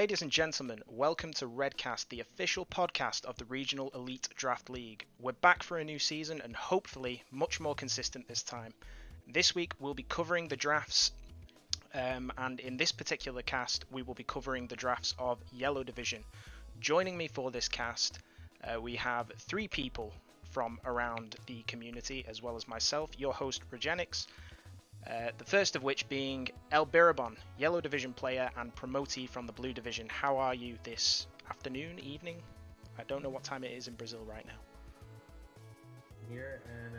Ladies and gentlemen, welcome to REDCast, the official podcast of the Regional Elite Draft League. We're back for a new season and hopefully much more consistent this time. This week we'll be covering the drafts, and in this particular cast we will be covering the drafts of Yellow Division. Joining me for this cast, we have three people from around the community, as well as myself, your host Regenix. The first of which being Biribon, Yellow Division player and promotee from the Blue Division. How are you this afternoon, evening? I don't know what time it is in Brazil right now. Here and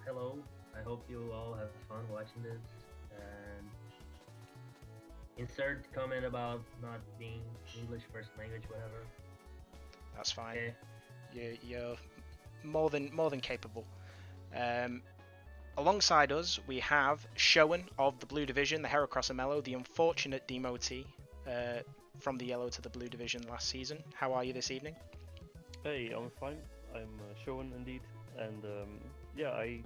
hello. I hope you all have fun watching this. And insert comment about not being English first language, whatever. That's fine. Okay. You're more than capable. Alongside us, we have Showan of the Blue Division, the Heracross Mellow, the unfortunate demotee from the Yellow to the Blue Division last season. How are you this evening? Hey, I'm fine. I'm Showan indeed, and I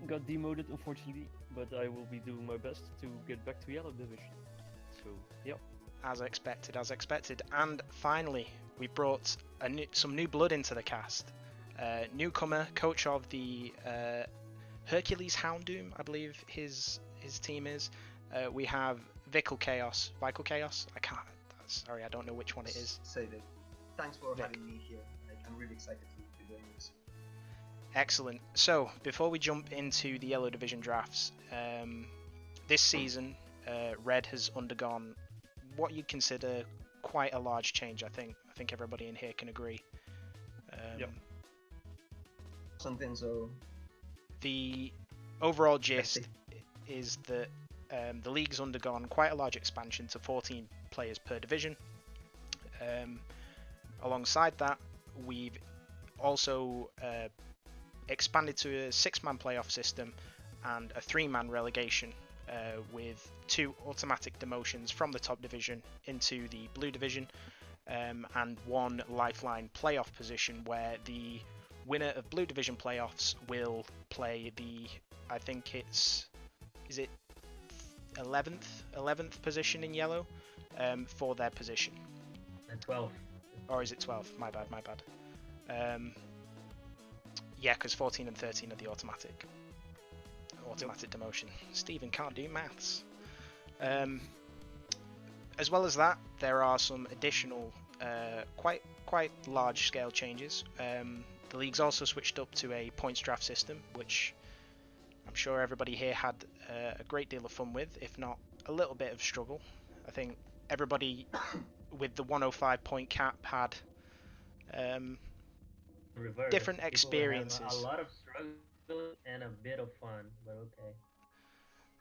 got demoted unfortunately, but I will be doing my best to get back to Yellow Division. So, yeah. As expected. And finally, we brought some new blood into the cast. Newcomer, coach of the Hercules Houndoom, I believe his team is. We have Vichelchaos. I don't know which one it is. Say that. Thanks for having me here. I'm really excited to be doing this. Excellent. So, before we jump into the Yellow Division drafts, this season, Red has undergone what you'd consider quite a large change. I think everybody in here can agree. Yep. Something so. The overall gist is that the league's undergone quite a large expansion to 14 players per division. Alongside that, we've also expanded to a 6-man playoff system and a 3-man relegation with 2 automatic demotions from the top division into the Blue Division, and 1 lifeline playoff position where the winner of Blue Division playoffs will play the, I think is it 11th position in Yellow for their position. And 12. Or is it 12? My bad. Yeah, because 14 and 13 are the automatic demotion. Stephen can't do maths. As well as that, there are some additional quite large scale changes. The league's also switched up to a points draft system, which I'm sure everybody here had a great deal of fun with, if not a little bit of struggle. I think everybody with the 105 point cap had different experiences. A lot of struggle and a bit of fun, but okay.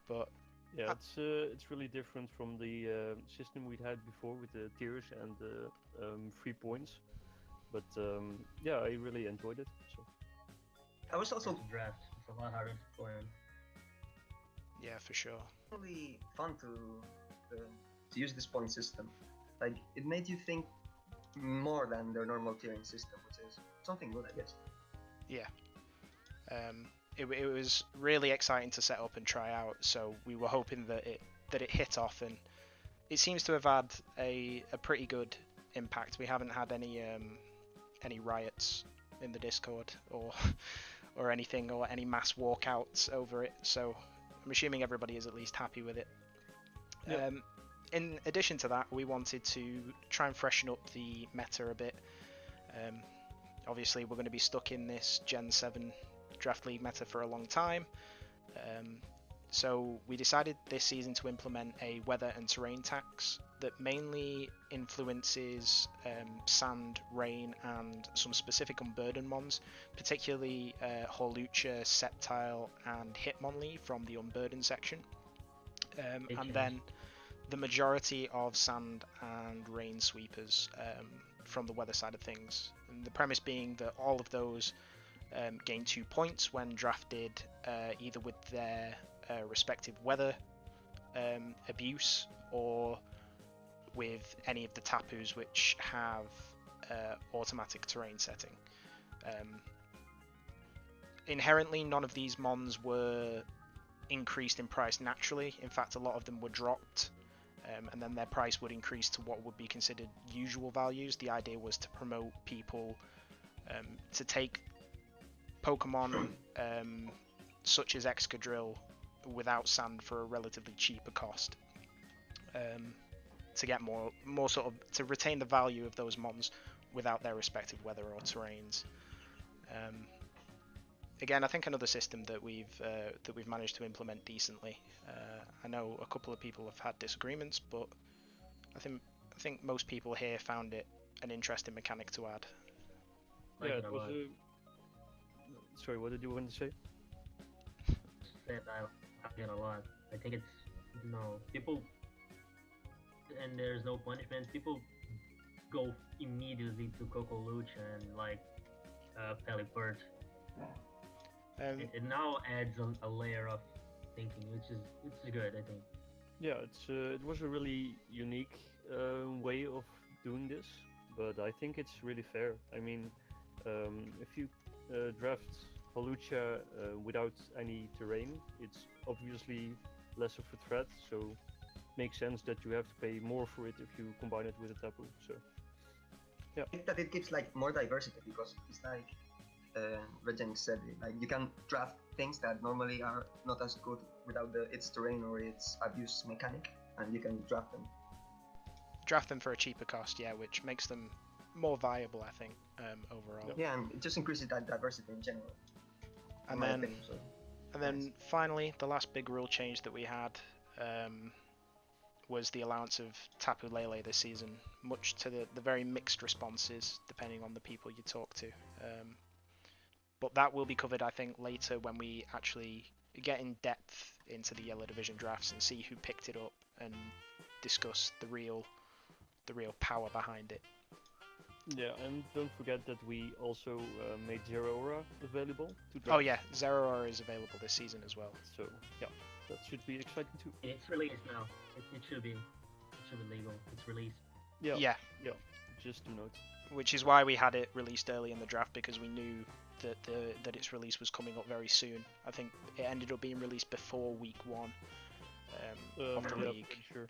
But yeah, it's really different from the system we'd had before with the tiers and the 3 points. But yeah, I really enjoyed it. So. I was also draft. It's a lot harder to plan. Yeah, for sure. Really fun to use this point system. Like, it made you think more than their normal tiering system, which is something good, I guess. Yeah. It was really exciting to set up and try out. So we were hoping that it hit off, and it seems to have had a pretty good impact. We haven't had any riots in the Discord or anything, or any mass walkouts over it, so I'm assuming everybody is at least happy with it. Yep. In addition to that, we wanted to try and freshen up the meta a bit. Obviously we're going to be stuck in this Gen 7 Draft League meta for a long time, so we decided this season to implement a weather and terrain tax that mainly influences sand, rain, and some specific unburdened mons, particularly Hawlucha, Sceptile, and Hitmonlee from the unburdened section. And then the majority of sand and rain sweepers from the weather side of things. And the premise being that all of those gain 2 points when drafted either with their respective weather abuse or with any of the tapus which have automatic terrain setting. Inherently, none of these mons were increased in price naturally. In fact, a lot of them were dropped and then their price would increase to what would be considered usual values. The idea was to promote people to take Pokemon such as Excadrill without sand for a relatively cheaper cost, to get more sort of to retain the value of those mons without their respective weather or terrains. Again, I think another system that we've managed to implement decently. I know a couple of people have had disagreements, but I think most people here found it an interesting mechanic to add. Yeah, it was sorry, what did you want to say? That I like it a lot. I think it's people, and there's no punishment. People go immediately to Coco Luch and like Pelipert. It now adds a layer of thinking, which is good, I think. Yeah, it was a really unique way of doing this, but I think it's really fair. I mean, if you draft Holucha without any terrain, it's obviously less of a threat, so it makes sense that you have to pay more for it if you combine it with a Tapu. So yeah, I think that it gives like more diversity, because it's like Regenix said, like you can draft things that normally are not as good without its terrain or its abuse mechanic, and you can draft them For a cheaper cost, yeah, which makes them more viable, I think, overall. Yeah, and it just increases that diversity in general. And then finally, the last big rule change that we had was the allowance of Tapu Lele this season, much to the very mixed responses depending on the people you talk to. But that will be covered, I think, later when we actually get in depth into the Yellow Division drafts and see who picked it up and discuss the real power behind it. yeah, and don't forget that we also made Zeraora available to draft. Oh yeah, Zeraora is available this season as well. So yeah, that should be exciting too. It's released now. It should be legal. It's released. Yeah. Just to note. Which is why we had it released early in the draft, because we knew that its release was coming up very soon. I think it ended up being released before week 1 of the league. Sure.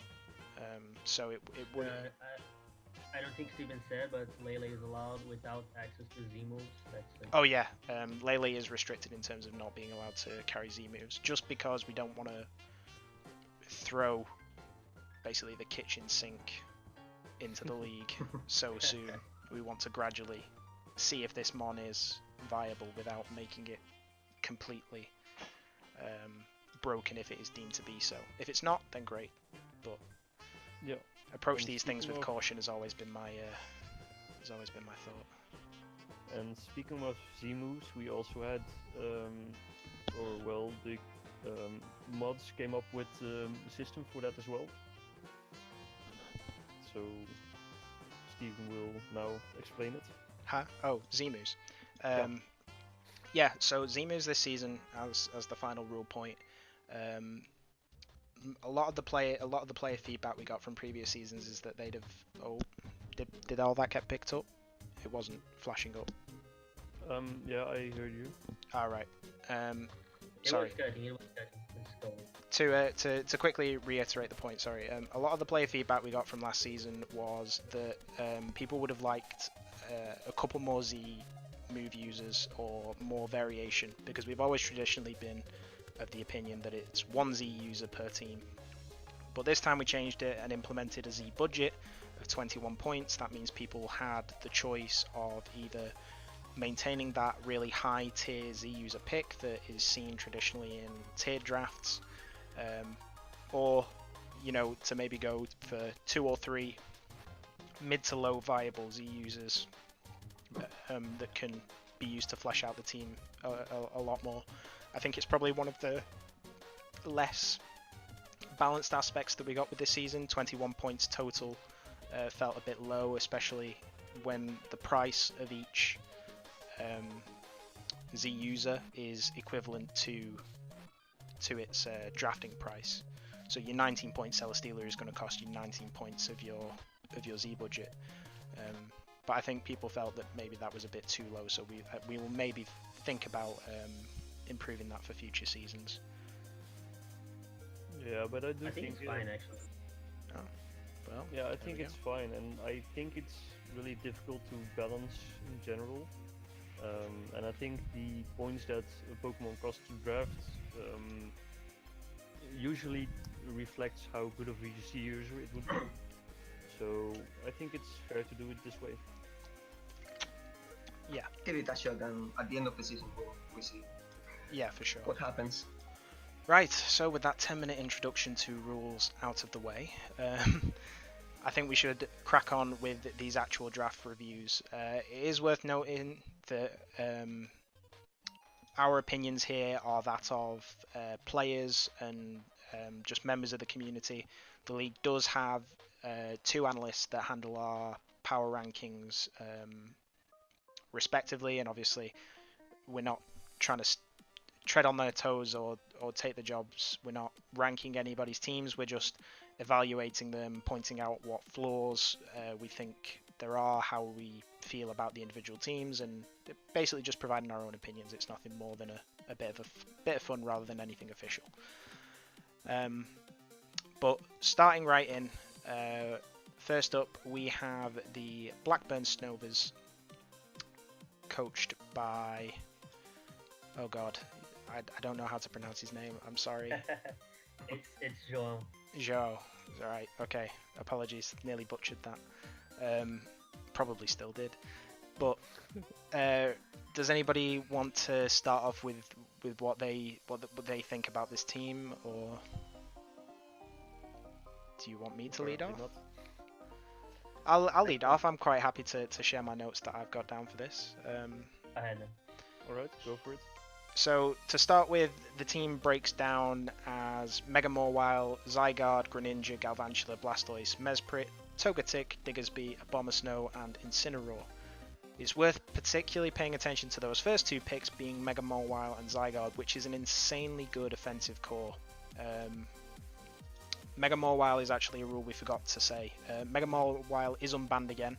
So it would. I don't think Steven said, but Lele is allowed without access to Z moves. Oh yeah, Lele is restricted in terms of not being allowed to carry Z moves, just because we don't want to throw basically the kitchen sink into the league so soon. We want to gradually see if this mon is viable without making it completely broken if it is deemed to be so. If it's not, then great. But yeah, approach these things with caution has always been my thought. And speaking of Z moves, we also had, the mods came up with a system for that as well. So Steven will now explain it. Huh? Oh, Z-moves. So Z-moves this season, as the final rule point, a lot of the player feedback we got from previous seasons is that they'd have. Did all that get picked up? It wasn't flashing up. Yeah, I heard you. All right. Sorry. It was cutting. To quickly reiterate the point, sorry. A lot of the player feedback we got from last season was that people would have liked a couple more Z move users or more variation, because we've always traditionally been of the opinion that it's one Z user per team. But this time we changed it and implemented a Z budget of 21 points. That means people had the choice of either maintaining that really high tier Z user pick that is seen traditionally in tiered drafts, or to maybe go for 2 or 3 mid to low viable Z users that can be used to flesh out the team a lot more. I think it's probably one of the less balanced aspects that we got with this season. 21 points total felt a bit low, especially when the price of each Z user is equivalent to its drafting price. So your 19 point Celesteela is going to cost you 19 points of your Z budget. But I think people felt that maybe that was a bit too low, so we will maybe think about improving that for future seasons. Yeah, but I think it's fine actually. Oh, well. Yeah, I there think we it's fine, and I think it's really difficult to balance in general. And I think the points that a Pokemon costs to draft usually reflects how good of a UGC user it would be. So I think it's fair to do it this way. Yeah, Give it a shot, and at the end of the season, we'll see yeah, for sure. what happens. Right, so with that 10-minute introduction to rules out of the way, I think we should crack on with these actual draft reviews. It is worth noting that our opinions here are that of players and just members of the community. The league does have 2 analysts that handle our power rankings respectively, and obviously we're not trying to tread on their toes or take the jobs. We're not ranking anybody's teams, we're just evaluating them, pointing out what flaws we think there are, how we feel about the individual teams, and basically just providing our own opinions. It's nothing more than a bit of fun rather than anything official. But starting right in, first up we have the Blackburn Snovers, coached by, oh god, I don't know how to pronounce his name, I'm sorry. It's João. Joe. Alright, okay. Apologies, nearly butchered that. Probably still did. But does anybody want to start off with what they think about this team, or do you want me to lead off? Not. I'll lead off. I'm quite happy to share my notes that I've got down for this. I had them. Alright, go for it. So to start with, the team breaks down as Mega Mawile, Zygarde, Greninja, Galvantula, Blastoise, Mesprit, Togetic, Diggersby, Abomasnow, and Incineroar. It's worth particularly paying attention to those first 2 picks, being Mega Mawile and Zygarde, which is an insanely good offensive core. Mega Mawile is actually a rule we forgot to say. Mega Mawile is unbanned again.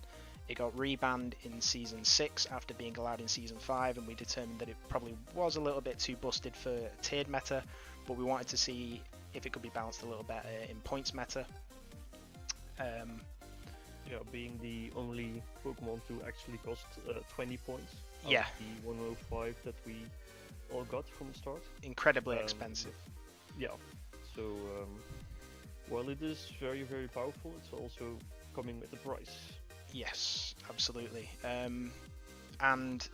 It got rebanned in Season 6 after being allowed in Season 5, and we determined that it probably was a little bit too busted for tiered meta, but we wanted to see if it could be balanced a little better in points meta. Yeah, being the only Pokemon to actually cost 20 points. Yeah. The 105 that we all got from the start. Incredibly expensive. Yeah. So while it is very, very powerful, it's also coming with a price. Yes, absolutely. And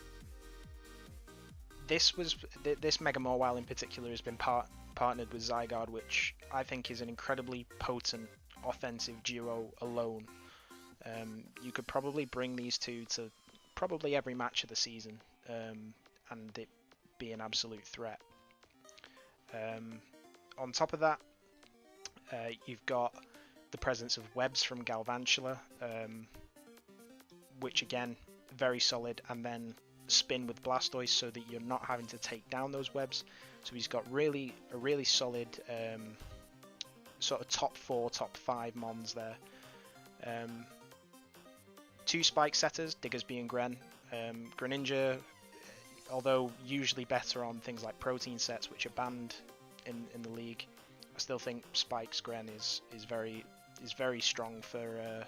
this Mega Mawile in particular has been partnered with Zygarde, which I think is an incredibly potent offensive duo alone. You could probably bring these two to probably every match of the season, and it be an absolute threat. On top of that, you've got the presence of webs from Galvantula, which again, very solid, and then spin with Blastoise so that you're not having to take down those webs. So he's got a really solid sort of top 4, top 5 mons there. 2 spike setters, Diggersby and Gren. Greninja, although usually better on things like protein sets, which are banned in the league, I still think Spike's Gren is very strong for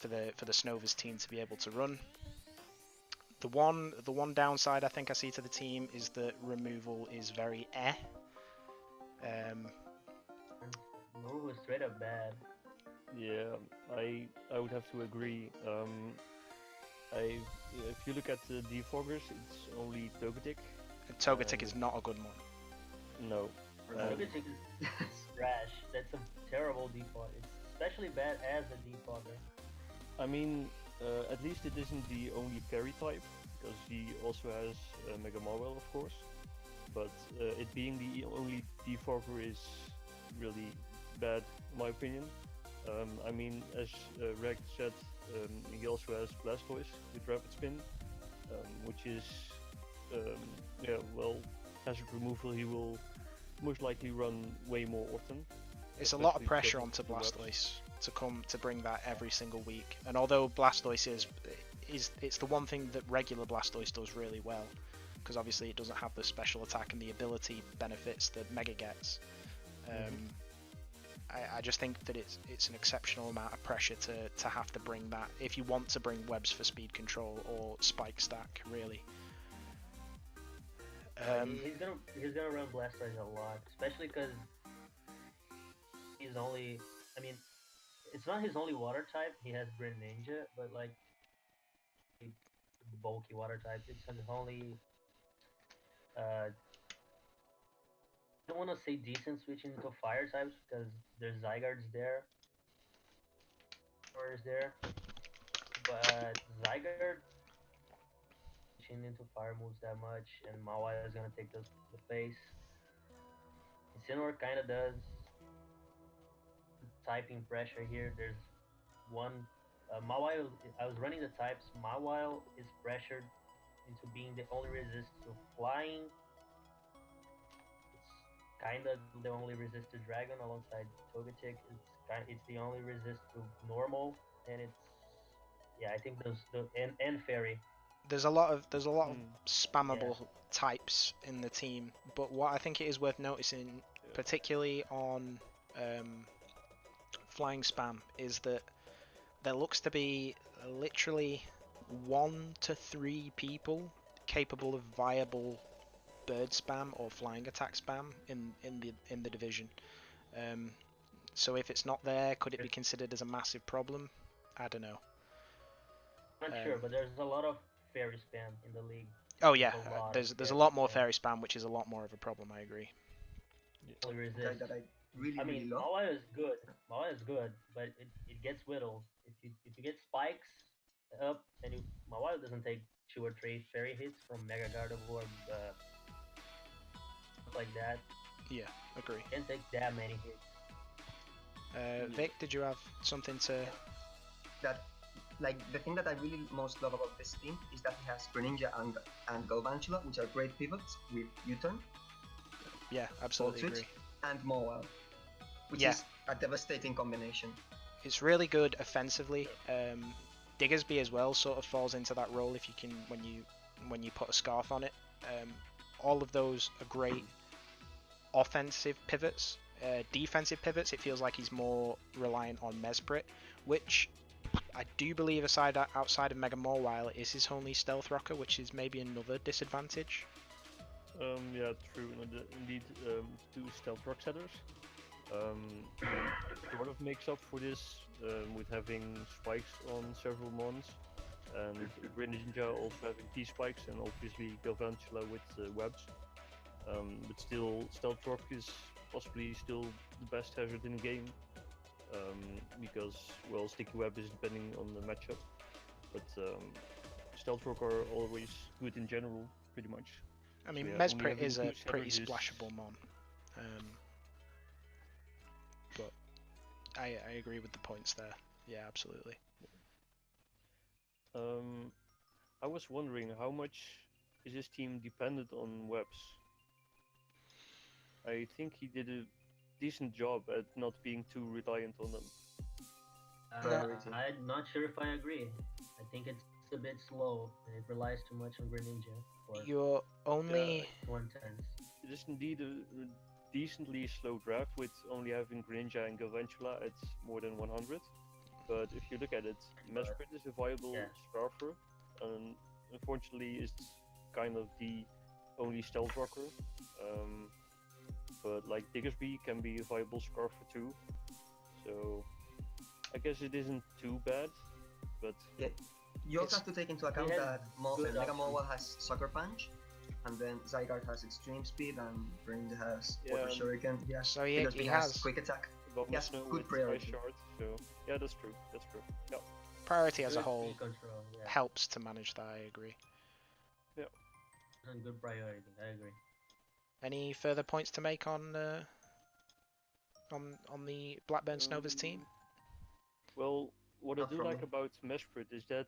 the Snovers team to be able to run. The one downside I think I see to the team is that removal is very Removal was straight up bad. Yeah, I would have to agree. If you look at the defoggers, it's only Togetic. Togetic is not a good one. No. Togetic is trash. That's a terrible defog. It's especially bad as a defogger. I mean, at least it isn't the only fairy type, because he also has Mega Mawile, of course. But it being the only defogger is really bad, in my opinion. I mean, as Reg said, he also has Blastoise with Rapid Spin, which is, hazard removal he will most likely run way more often. It's a lot of pressure onto Blastoise to bring that every single week. And although Blastoise it's the one thing that regular Blastoise does really well, because obviously it doesn't have the special attack and the ability benefits that Mega gets. I just think that it's an exceptional amount of pressure to have to bring that if you want to bring webs for speed control or spike stack really. He's gonna run Blastoise a lot, especially because he's only. I mean, it's not his only water type. He has Greninja, but like bulky water type. It's his only. I don't want to say decent switching into fire types because there's Zygarde's there, or is there, but Zygarde switching into fire moves that much, and Mawile is gonna take the face. Incineroar kind of does typing pressure here. There's one Mawile. I was running the types. Mawile is pressured into being the only resist to flying. It's kind of the only resist to dragon alongside Togetic. It's the only resist to normal, and it's I think those and fairy. There's a lot of spammable types in the team, but what I think it is worth noticing, particularly on flying spam, is that there looks to be literally 1 to 3 people capable of viable bird spam or flying attack spam in the division. So if it's not there, could it be considered as a massive problem? I don't know. I'm not sure, but there's a lot of fairy spam in the league. Oh yeah, there's a lot more fairy spam, which is a lot more of a problem. I agree. That I really love. Mawile is good. Mawile is good, but it gets whittled. If you get spikes up and Mawile doesn't take 2 or 3 fairy hits from Mega Gardevoir or stuff like that. Yeah, agree. Can't take that many hits. Vic, did you have something to? That, like, the thing that I really most love about this team is that it has Greninja and Galvantula, which are great pivots with U-turn. Yeah, absolutely agree. And Mawile, which is a devastating combination. It's really good offensively. Diggersby as well sort of falls into that role if you can when you put a scarf on it. All of those are great offensive pivots. Defensive pivots, it feels like he's more reliant on Mesprit, which I do believe outside of Mega Mawile is his only stealth rocker, which is maybe another disadvantage. Yeah, true. Indeed, 2 stealth rock setters. Sort of makes up for this with having spikes on several mons, and Greninja also having T-spikes, and obviously Galvantula with webs. But still, stealth rock is possibly still the best hazard in the game, because, well, sticky web is depending on the matchup, but stealth rock are always good in general, pretty much. I mean, So, Mesprit is a pretty splashable mon, but I agree with the points there. Yeah, absolutely. I was wondering how much is this team dependent on webs? I think he did a decent job at not being too reliant on them. I'm not sure if I agree. I think it's a bit slow and it relies too much on Greninja. You're only 110. It is indeed a decently slow draft with only having Greninja and Galvantula at more than 100. But if you look at it, Mesprit is a viable Scarfer, and unfortunately it's kind of the only stealth rocker. But like Diggersby can be a viable Scarfer too. So I guess it isn't too bad, but you also have to take into account that Mega Mawile has Sucker Punch, and then Zygarde has Extreme Speed, and Greninja has Water Shuriken. Yeah, so he has Quick Attack. Yes, good priority. Shard, so yeah, that's true. That's true. Yeah. Priority as a whole control, helps to manage that. I agree. Yeah. Good priority. I agree. Any further points to make on the Blackburn Snovers team? Well, what Not I do from like me. about Mesprit is that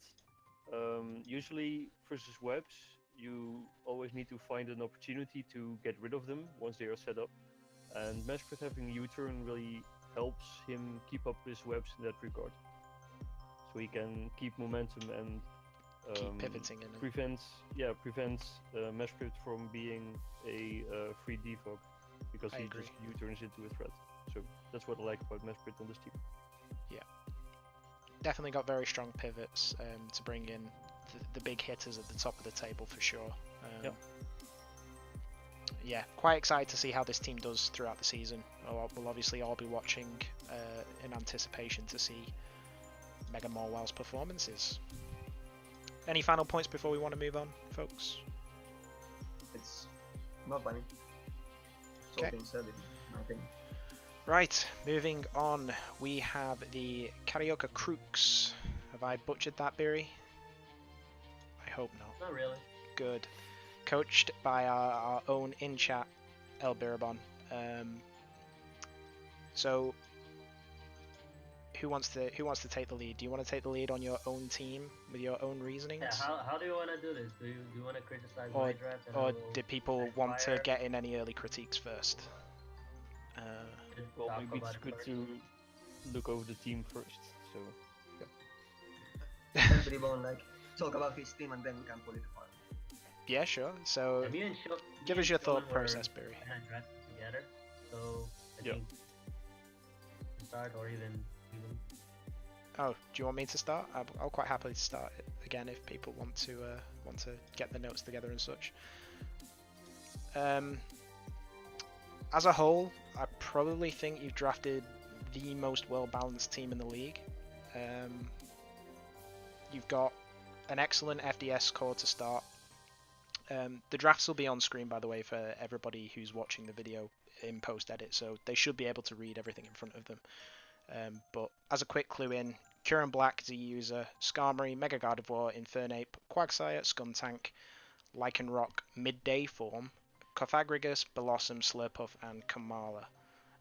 usually versus webs, you always need to find an opportunity to get rid of them once they are set up. And Mesprit having U-turn really helps him keep up his webs in that regard. So he can keep momentum and Keep pivoting in it. prevents Mesprit from being a free default. because I he agree. just U-turns into a threat. So that's what I like about Mesprit on this team. Definitely got very strong pivots to bring in the big hitters at the top of the table for sure. Yep. Yeah, quite excited to see how this team does throughout the season. We'll obviously all be watching in anticipation to see Mega Morwell's performances. Any final points before we want to move on, folks? It's not funny. It's all Okay. being said, in my opinion. Right, moving on, we have the Carioca Crooks. Have I butchered that, Biri? I hope not. Not really. Good. Coached by our own in-chat, El Biribon. So, who wants to take the lead? Do you want to take the lead on your own team with your own reasonings? Yeah, how do you want to do this? Do you want to criticize Or- my draft? And I Or will did people want to backfire? get in any early critiques first? Well, Talk maybe it's about it good first. to look over the team first. So Then Biribon, like, talk about his team and then we can pull it apart. Yeah, sure. So, Yeah, me and Sho- give me us and your thought Showan were process, Biri. kinda drafted together, so I Yeah. think start or even. Oh, do you want me to start? I'll quite happily start it again if people want to get the notes together and such. As a whole, I probably think you've drafted the most well-balanced team in the league. You've got an excellent FDS core to start. The drafts will be on screen, by the way, for everybody who's watching the video in post-edit, so they should be able to read everything in front of them. But as a quick clue in, Curran Black, Z user, Skarmory, Mega Gardevoir, Infernape, Quagsire, Skuntank, Lycanroc, Midday form, Cofagrigus, Blossom, Slurpuff, and Kamala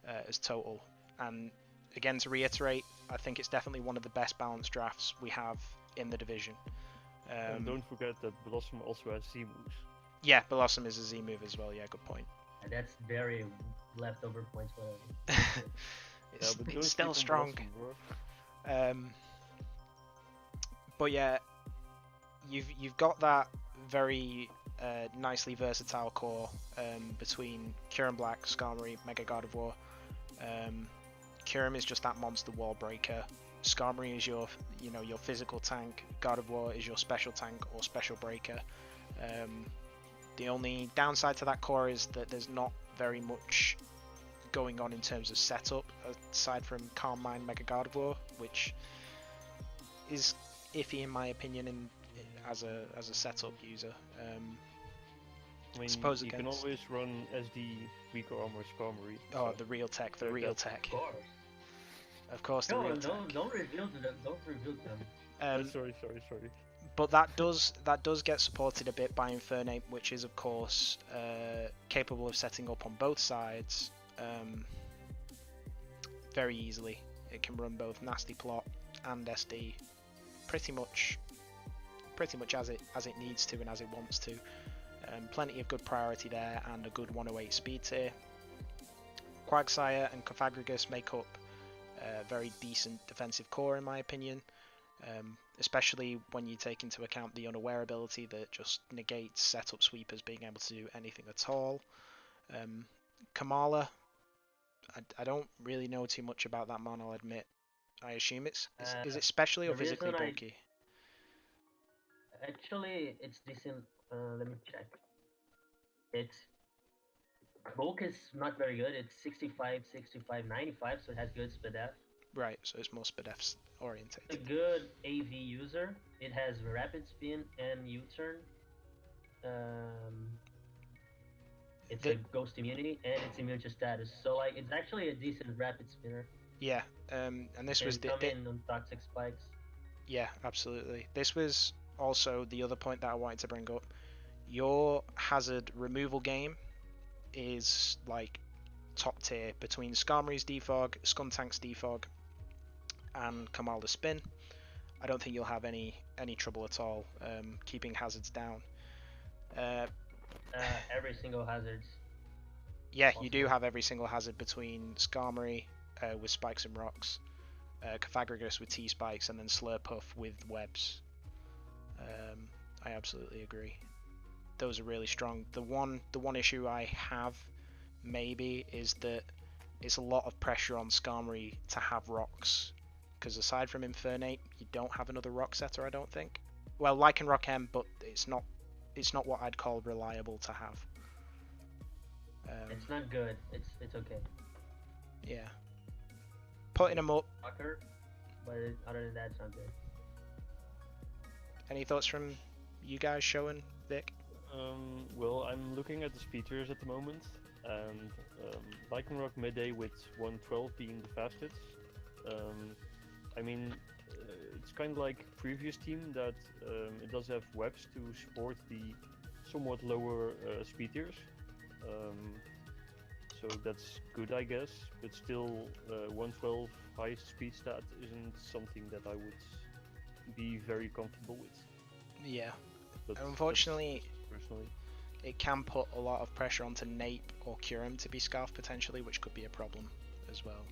as total. And again, to reiterate, I think it's definitely one of the best balanced drafts we have in the division. and don't forget that Blossom also has Z moves. Yeah, Blossom is a Z move as well. Yeah, good point. And that's very leftover points for It's, but it's don't still sleep on strong. Blossom, bro. But yeah, you've got that very nicely versatile core between Kyurem Black, Skarmory, Mega Gardevoir. Kyurem is just that monster wall breaker. Skarmory is your physical tank. Gardevoir is your special tank or special breaker. The only downside to that core is that there's not very much going on in terms of setup aside from Calm Mind Mega Gardevoir, which is iffy in my opinion as a setup user. I mean, suppose you can against- always run SD weaker armor Skarmory. Oh, so- the real tech, the so real that's- tech. Of course. Of course, the No, real don't tech. don't reveal to them. Don't reveal to them. Sorry. But that does get supported a bit by Infernape, which is of course capable of setting up on both sides very easily. It can run both Nasty Plot and SD pretty much as it needs to and as it wants to. Plenty of good priority there and a good 108 speed tier. Quagsire and Cofagrigus make up a very decent defensive core in my opinion. Especially when you take into account the unaware ability that just negates setup sweepers being able to do anything at all. Kamala, I don't really know too much about that mon, I'll admit. I assume is it specially or the reason physically I- bulky? Actually, it's decent. Let me check. It's bulk is not very good. It's 65, 65, 95, so it has good speed F. Right, so it's more SpDef It's a orientated. good AV user. It has rapid spin and U-turn. It's a ghost immunity and it's immune to status. So like it's actually a decent rapid spinner. Yeah, and this Can was come in on toxic spikes. yeah, absolutely. This was also the other point that I wanted to bring up. Your hazard removal game is like top tier between Skarmory's defog, Skuntank's defog, and Kamala's spin. I don't think you'll have any trouble at all keeping hazards down. Every single hazards. Yeah, you do Possible. have every single hazard between Skarmory with spikes and rocks, Cofagrigus with T-spikes, and then Slurpuff with webs. I absolutely agree. Those are really strong. The one issue I have maybe is that it's a lot of pressure on Skarmory to have rocks, because aside from Infernape, you don't have another rock setter, I don't think. Well, Lycanroc M, but it's not what I'd call reliable to have. It's not good. It's okay. Yeah. Putting them up. Fucker, but other than that, it's not good. Any thoughts from you guys, Showan, Vic? Well, I'm looking at the speed tiers at the moment, and Lycanroc Midday with 112 being the fastest. I mean, it's kind of like previous team that it does have webs to support the somewhat lower speed tiers. So that's good, I guess, but still 112 highest speed stat isn't something that I would be very comfortable with. Yeah. But Unfortunately, personally, it can put a lot of pressure onto Nape or Kyurem to be Scarf potentially, which could be a problem as well.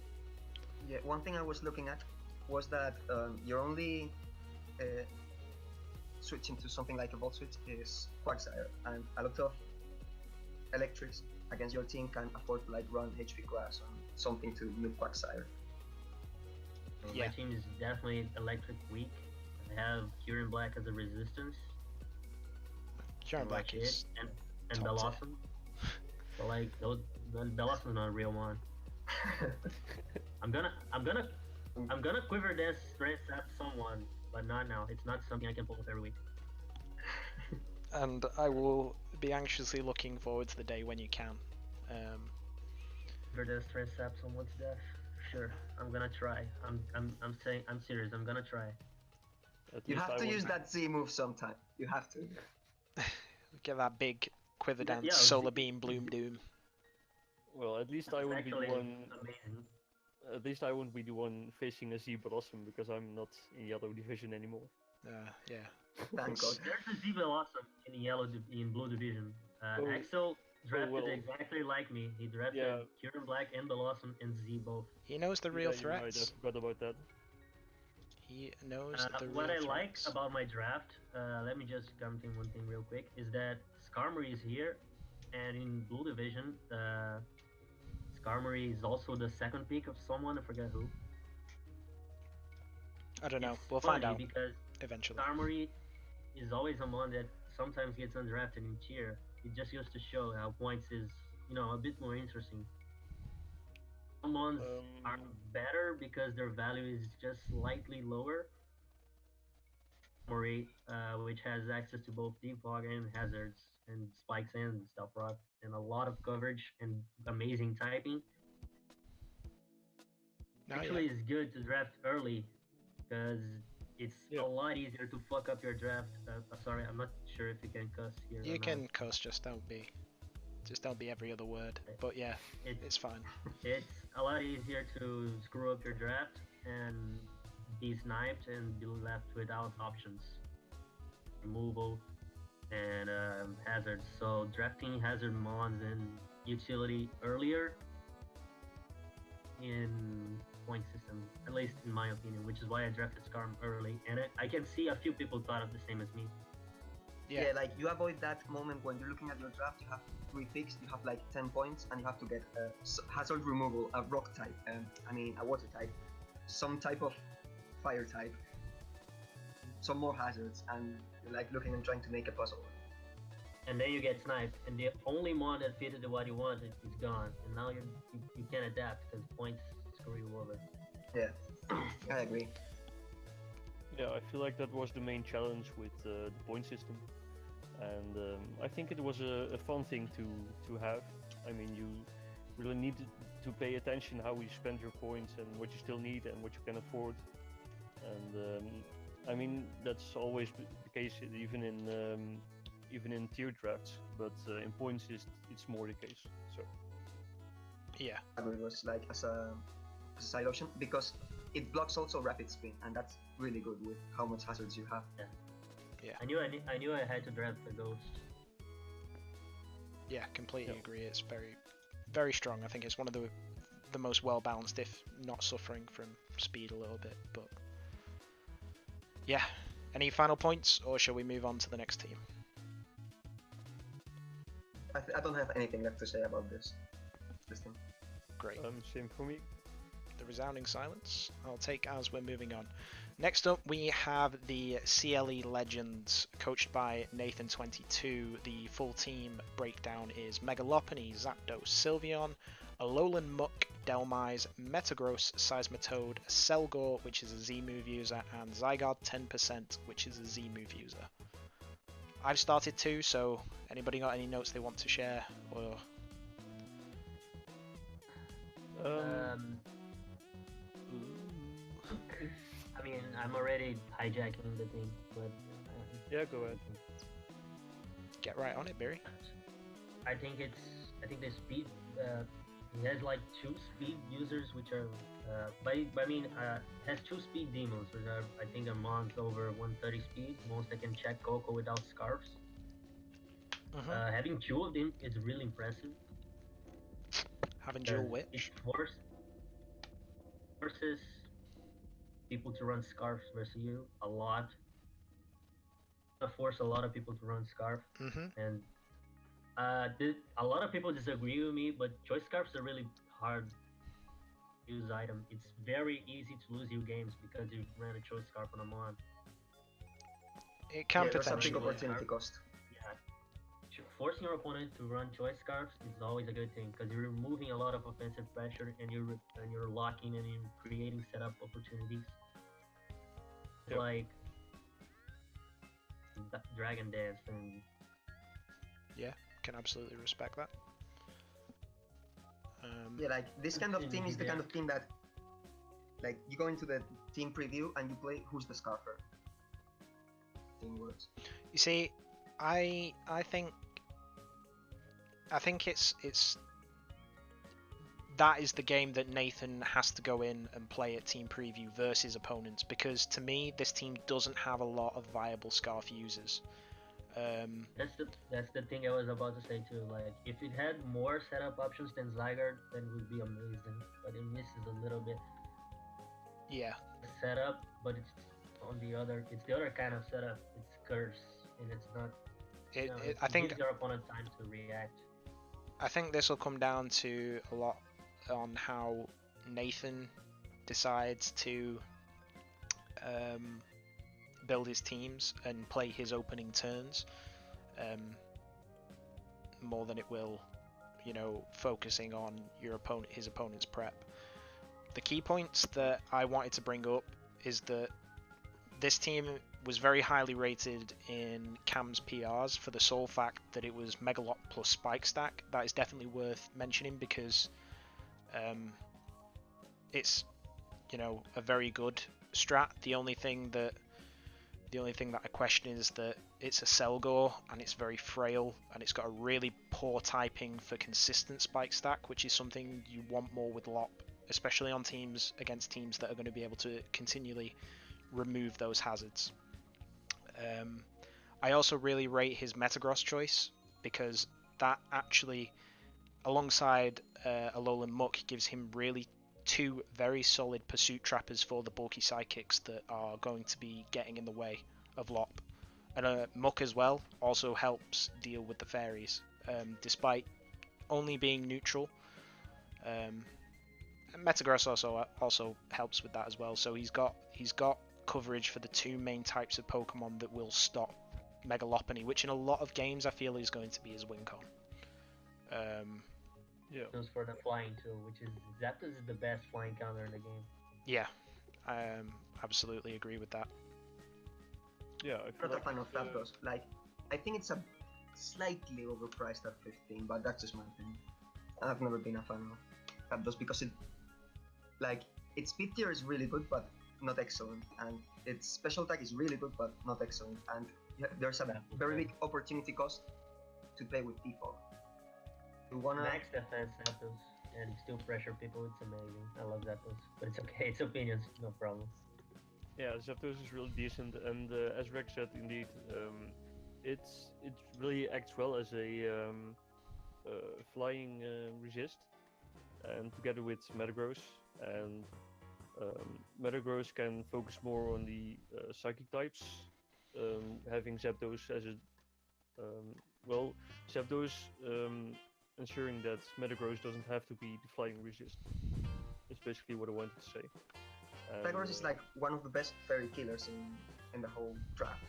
Yeah, one thing I was looking at was that your only switching to something like a Volt Switch is Quagsire, and a lot of electrics against your team can afford to like run HP Grass on something to move Quagsire. Yeah. My team is definitely electric weak. I have Kyurem Black as a resistance. Kyurem Black is and top Bellossom. But like those, Bellossom's not a real one. I'm gonna quiver this stress at someone, but not now. It's not something I can pull off every week. and I will be anxiously looking forward to the day when you can. Quiver this stress at someone's death. Sure, I'm gonna try. I'm serious. I'm gonna try. You have to use that Z move sometime. You have to. Get that big quiver dance, yeah, Solar Beam, Bloom Doom. well, at least I won't be the Actually, one. amazing. At least I won't be the one facing a Z Blossom because I'm not in Yellow Division anymore. Yeah. Thank God. There's a Zebra Awesome in Blue Division. Oh. Axel drafted well. exactly like me. He drafted Yeah. Kyurem Black and Blossom and Z both. He knows the real Yeah, you're right, I threats. forgot about that. He knows the real What I threats. like about my draft, let me just comment on one thing real quick, is that Skarmory is here, and in Blue Division, Skarmory is also the second pick of someone, I forget who. I don't know. It's We'll funny find out because eventually. Skarmory is always someone that sometimes gets undrafted in tier. It just goes to show how points is, a bit more interesting. Some ones are better because their value is just slightly lower. Skarmory, which has access to both Deep Fog and Hazards and Spikes and Stealth Rock, and a lot of coverage and amazing typing. Actually, it's good to draft early because it's a lot easier to fuck up your draft. Sorry, I'm not sure if you can cuss here. You or can not. cuss, just don't be every other word. But yeah, it's fine. It's a lot easier to screw up your draft and be sniped and be left without options, removal, and hazards. So drafting hazard mons and utility earlier in point system, at least in my opinion, which is why I drafted Skarm early. And I can see a few people thought of the same as me. Yeah, like you avoid that moment when you're looking at your draft. You have 3 picks, you have like 10 points, and you have to get a hazard removal, a rock type, a water type, some type of fire type, some more hazards, and you're like looking and trying to make a puzzle. And then you get sniped, and the only mon that fitted what you wanted is gone, and now you can't adapt because points screw you over. Yeah, I agree. Yeah, I feel like that was the main challenge with the point system, and I think it was a fun thing to have. I mean, you really need to pay attention how you spend your points and what you still need and what you can afford. And I mean, that's always the case even in tier drafts, but in points it's more the case. So Yeah. It was like as a side option because it blocks also rapid spin, and that's really good with how much hazards you have. Yeah. I knew I had to draft the ghost. Yeah, completely agree. It's very, very strong. I think it's one of the most well balanced, if not suffering from speed a little bit. But yeah, any final points, or shall we move on to the next team? I don't have anything left to say about this. this team. Great. Same for me. The resounding silence I'll take as we're moving on. Next up, we have the CLE Legends, coached by Nathan22. The full team breakdown is Megalopony, Zapdos, Sylveon, Alolan Muck, Delmise, Metagross, Seismitoad, Selgor, which is a Z-move user, and Zygarde 10%, which is a Z-move user. I've started too, so anybody got any notes they want to share? Or I mean, I'm already hijacking the thing, but yeah, go ahead. get right on it, Biri. I think the speed. He has like 2 speed users, which are, has 2 speed demons, which are I think a month over 130 speed. Most that can check Coco without scarves. Having 2 of them is really impressive. Having dual It witch. forces people to run scarves versus you a lot. Force a lot of people to run scarf, and a lot of people disagree with me, but choice scarves are really hard to use item. It's very easy to lose you games because you ran a choice scarf on a mon. It can There's a big potentially. opportunity cost. Yeah, forcing your opponent to run choice scarves is always a good thing because you're removing a lot of offensive pressure and you're locking and you're creating setup opportunities. Yep. Like Dragon Dance and Yeah, can absolutely respect that. Yeah, like this kind of team is the kind of team that, like, you go into the team preview and you play who's the scarfer. Team works. You see, I think it's that is the game that Nathan has to go in and play at team preview versus opponents, because to me this team doesn't have a lot of viable scarf users. That's the thing I was about to say too. Like, if it had more setup options than Zygarde, then it would be amazing. But it misses a little bit. Yeah. The setup, but it's the other kind of setup. It's curse, and it's not. I think gives your opponent time to react. I think this will come down to a lot on how Nathan decides to build his teams and play his opening turns, more than it will, focusing on his opponent's prep. The key points that I wanted to bring up is that this team was very highly rated in Cam's PRs for the sole fact that it was Megalop plus Spike Stack. That is definitely worth mentioning because it's a very good strat. The only thing that I question is that it's a Selgor and it's very frail and it's got a really poor typing for consistent Spike Stack, which is something you want more with Lop, especially on teams against teams that are going to be able to continually remove those hazards. I also really rate his Metagross choice because that actually, alongside Alolan Muck, gives him really 2 very solid pursuit trappers for the bulky sidekicks that are going to be getting in the way of Lop. And Muck as well also helps deal with the fairies, despite only being neutral. And Metagross also helps with that as well. So he's got coverage for the 2 main types of Pokemon that will stop Megalopony, which in a lot of games I feel is going to be his win con. Yeah. Goes for the flying too, which is Zapdos is the best flying counter in the game. Yeah, I absolutely agree with that. Yeah, I feel I'm not like a fan of Zapdos. Like, I think it's a slightly overpriced at 15, but that's just my opinion. I've never been a fan of Zapdos because its speed tier is really good, but not excellent, and its special attack is really good, but not excellent, and there's a very big opportunity cost to play with default. You wanna Max defense Zapdos and still pressure people. It's amazing. I love Zapdos, but it's okay. It's opinions, no problem. Yeah, Zapdos is really decent, and as Rex said, indeed, it really acts well as a flying resist, and together with Metagross, and Metagross can focus more on the psychic types, having Zapdos as a Zapdos ensuring that Metagross doesn't have to be the flying resist. That's basically what I wanted to say. Metagross is like one of the best fairy killers in the whole draft.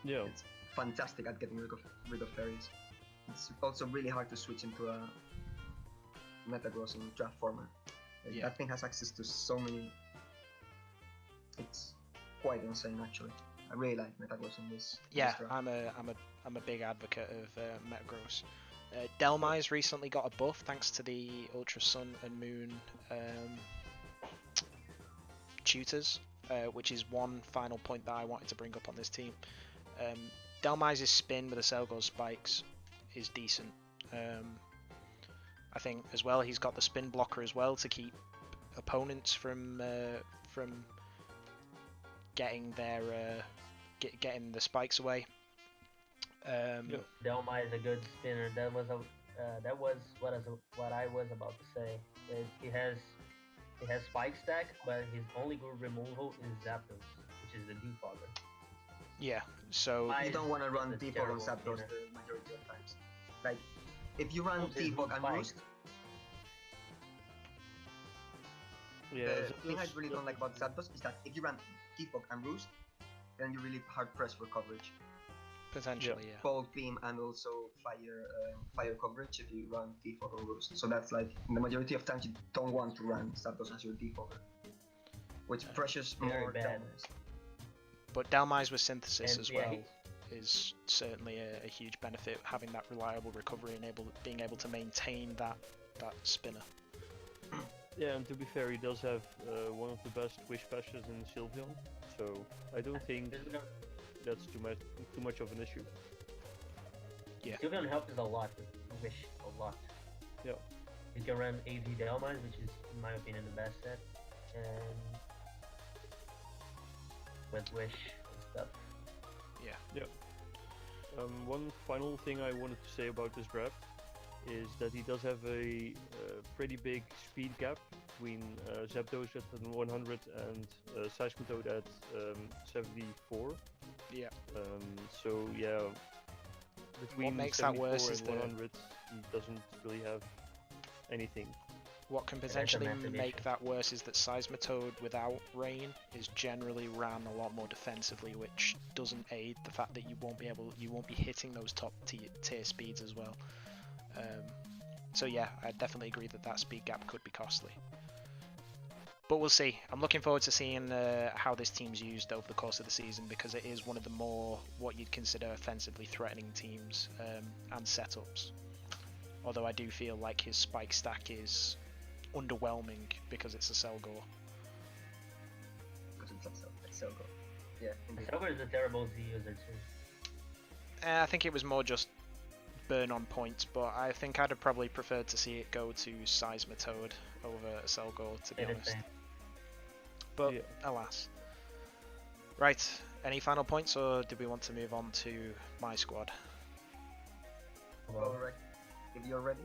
Yeah, It's fantastic at getting rid of fairies. It's also really hard to switch into a Metagross in draft format. Yeah. That thing has access to so many. It's quite insane, actually. I really like Metagross in this. Yeah, this draft. I'm a big advocate of Metagross. Delmise recently got a buff thanks to the Ultra Sun and Moon tutors, which is one final point that I wanted to bring up on this team. Delmise's spin with the Selgor spikes is decent. I think as well he's got the spin blocker as well to keep opponents from getting their getting the spikes away. Delma is a good spinner. That was what I was about to say. He has spike stack, but his only good removal is Zapdos, which is the defogger. Yeah, so You don't want to run It's a Defog on terrible Zapdos spinner. the majority of times. Like, if you run Oh, there's Defog no and spike. Roost, yeah. the thing I Zapdos- really don't like about Zapdos is that if you run Defog and Roost, then you're really hard pressed for coverage. potentially, yeah. Cold Beam and also fire coverage if you run Defog or Roost. So that's like, the majority of times you don't want to run Zapdos as your Defogger, which pressures Very more bad. Delmise. But Delmise with synthesis And as yeah, well is certainly a huge benefit, having that reliable recovery and being able to maintain that spinner. Yeah, and to be fair, he does have one of the best wish passes in Sylveon, so I don't think that's too much of an issue. Yeah. Sylveon helps a lot with Wish, a lot. Yeah. You can run AV Delmise, which is, in my opinion, the best set, and with Wish and stuff. One final thing I wanted to say about this draft is that he does have a pretty big speed gap between Zapdos at 100 and Seismitoad at 74. Yeah. So yeah, between makes that worse 74 is and the- 100, he doesn't really have anything. What can that's a potentially massive make issue. that worse is that Seismitoad without Rain is generally ran a lot more defensively, which doesn't aid the fact that you won't be hitting those top tier speeds as well. So yeah, I definitely agree that speed gap could be costly. But we'll see. I'm looking forward to seeing how this team's used over the course of the season, because it is one of the more what you'd consider offensively threatening teams and setups. Although I do feel like his spike stack is underwhelming because it's a Selgor. Because it's so good. Yeah, indeed. Silver is a terrible Z user too. I think it was more just burn on points, but I think I'd have probably preferred to see it go to Seismitoad over Selgor, to be Yeah, the honest. same. But Yeah. alas. Right, any final points, or do we want to move on to my squad? Alright, if you're ready.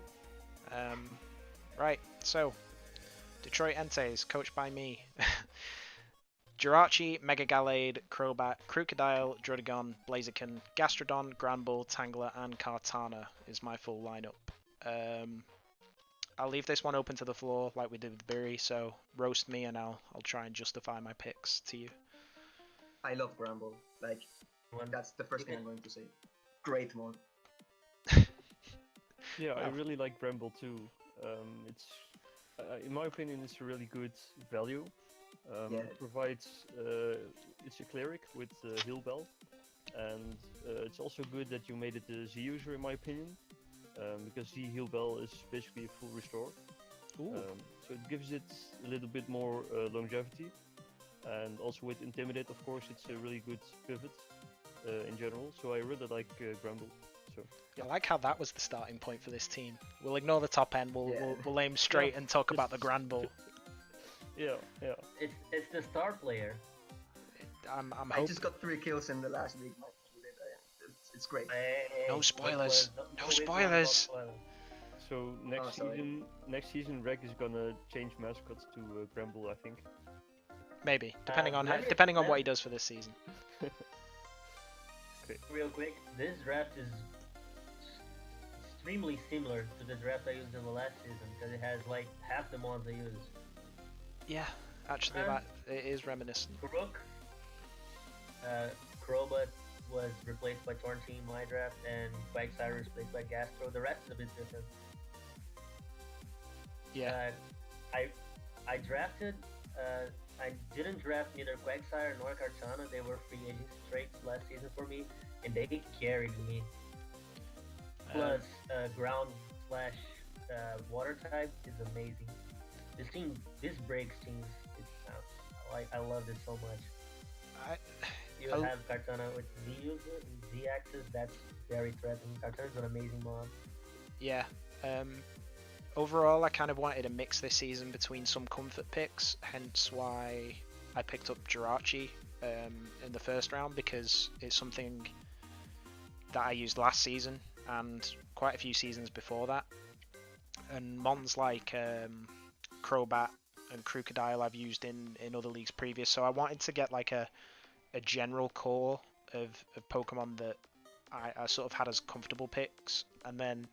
Right, so Detroit Entes, coached by me. Jirachi, Mega Gallade, Crobat, Crocodile, Druddigon, Blaziken, Gastrodon, Granbull, Tangler, and Kartana is my full lineup. I'll leave this one open to the floor like we did with Biri, so roast me and I'll try and justify my picks to you. I love Gramble. Like, that's the first thing I'm going to say. Great mod. Yeah, I Wow. really like Bramble too. It's, in my opinion, it's a really good value. Yeah. It provides, it's a cleric with Heal Bell, and it's also good that you made it a Z user, in my opinion, because Z Heal Bell is basically a full restore. So it gives it a little bit more longevity, and also with Intimidate, of course, it's a really good pivot in general. So I really like Bramble. So I like how that was the starting point for this team. We'll ignore the top end, we'll aim straight and talk about the Granbull. yeah. It's the star player. I'm I hoping. just got 3 kills in the last week. It's great. No spoilers. No we talk about spoilers. spoilers. So sorry. next season, Reg is gonna change mascots to Bramble, I think. Maybe, depending on let me- depending on let what me- he does for this season. Real quick, this draft is extremely similar to the draft I used in the last season because it has like half the mons I used. Yeah, actually, And it is reminiscent. Crook, Crobat was replaced by Tornteam in my draft, and Quagsire replaced by Gastro. The rest is a bit different. Yeah. I drafted. I didn't draft neither Quagsire nor Kartana. They were free agency traits last season for me, and they carried me. Plus, ground slash water type is amazing. This breaks teams. I love this so much. You have Kartana with Z axis. That's very threatening. Kartana's an amazing mod. Yeah. Overall, I kind of wanted to mix this season between some comfort picks, hence why I picked up Jirachi in the first round, because it's something that I used last season and quite a few seasons before that. And mons like Crobat and Crocodile I've used in other leagues previous, so I wanted to get like a general core of Pokemon that I sort of had as comfortable picks, and then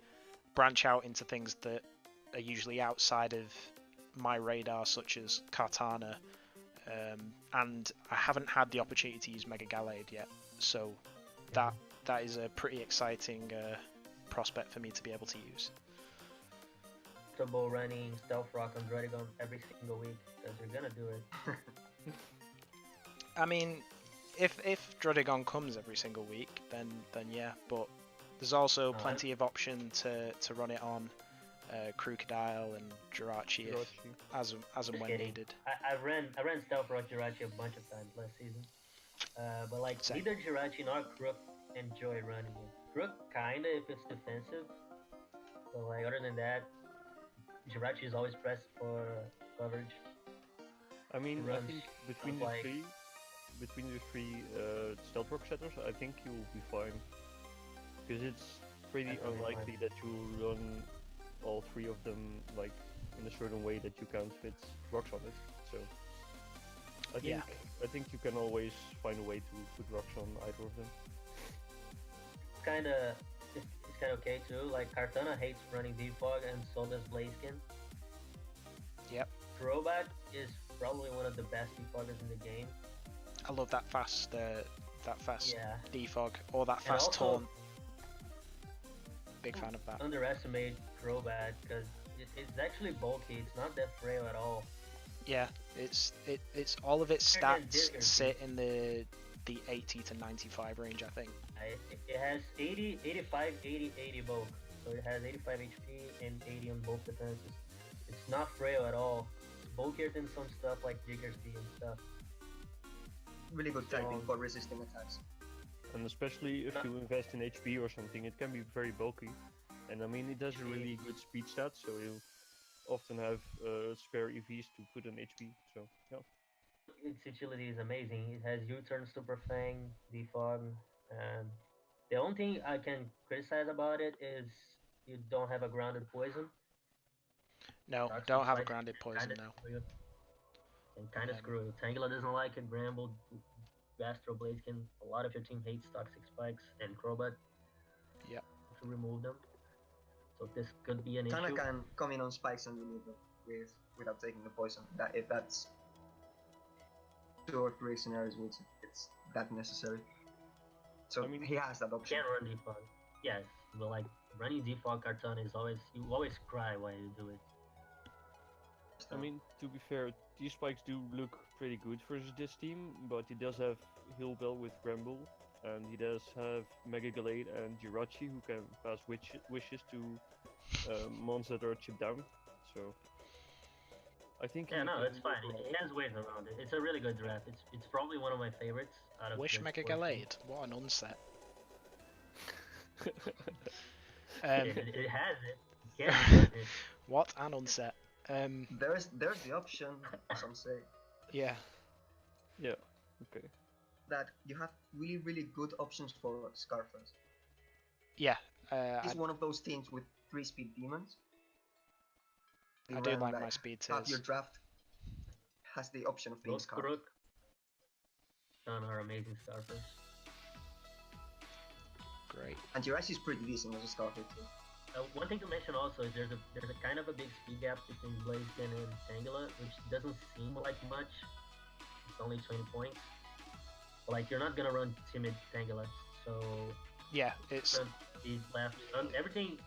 branch out into things that are usually outside of my radar, such as Kartana, and I haven't had the opportunity to use Mega Gallade yet, so that is a pretty exciting prospect for me to be able to use. Comfortable running Stealth Rock on Druddigon every single week, because you're gonna do it. I mean, if Druddigon comes every single week, then yeah, but there's also plenty of option to run it on Crocodile and Jirachi as and when needed. I ran Stealth Rock Jirachi a bunch of times last season, but like neither Jirachi nor Crook enjoy running it. Crook kinda if it's defensive, but like other than that, Jirachi is always pressed for coverage. I mean, I think between the three Stealth Rock setters, I think you will be fine, because it's pretty unlikely that you run all three of them like in a certain way that you can't fit rocks on it. So I think you can always find a way to put rocks on either of them. It's kinda okay too. Like Kartana hates running Defog, and so does Blaziken. Yep. Crobat is probably one of the best defoggers in the game. I love that fast defog or that And fast also, taunt. Big fan of that. Underestimate Crobat because it's actually bulky. It's not that frail at all. Yeah, it's all of its stats sit in the 80 to 95 range, I think. It has 80, 85, 80, 80 both. So it has 85 HP and 80 on both defenses. It's not frail at all. It's bulkier than some stuff like Jiggersby and stuff. Really good typing for resisting attacks. And especially if you invest in HP or something, it can be very bulky. And I mean, it has a really good speed stat, so you often have spare EVs to put on HP. So yeah. Its utility is amazing. It has U-turn, Super Fang, Defog, and the only thing I can criticize about it is you don't have a grounded poison. No, don't have a grounded poison now. And kind of screw you. Tangela doesn't like it. Bramble, Gastro, Blaziken. A lot of your team hates Toxic Spikes and Crobat. Yeah. To remove them. So this could be an issue. Kinda can come in on spikes and remove them without taking the poison. If that's 2 or 3 scenarios which it's that necessary. So I mean, he has that option. Can't run Defog. Yes, but like running Defog Kartana is always, you always cry while you do it. I mean, to be fair, these spikes do look pretty good versus this team, but he does have Hillbell with Bramble, and he does have Mega Gallade and Jirachi who can pass wishes to mons that are chipped down. So I think it's fine. It has ways around it. It's a really good draft. It's probably one of my favorites out of Wish Mega Gallade. What an unset. It has it. Yeah. What an unset. There's the option, some say. Yeah. Yeah. Okay. That you have really good options for Scarfers. Yeah. He's one of those teams with 3-speed demons. I do like my speed tiers. Half your draft has the option of being Scarfers. None are amazing Scarfers. Great. And Jirachi is pretty decent as a Scarfer too. One thing to mention also is there's a kind of a big speed gap between Blaziken and Tangela, which doesn't seem like much. It's only 20 points. But, like, you're not gonna run timid Tangela, so Yeah, it's speed left. Everything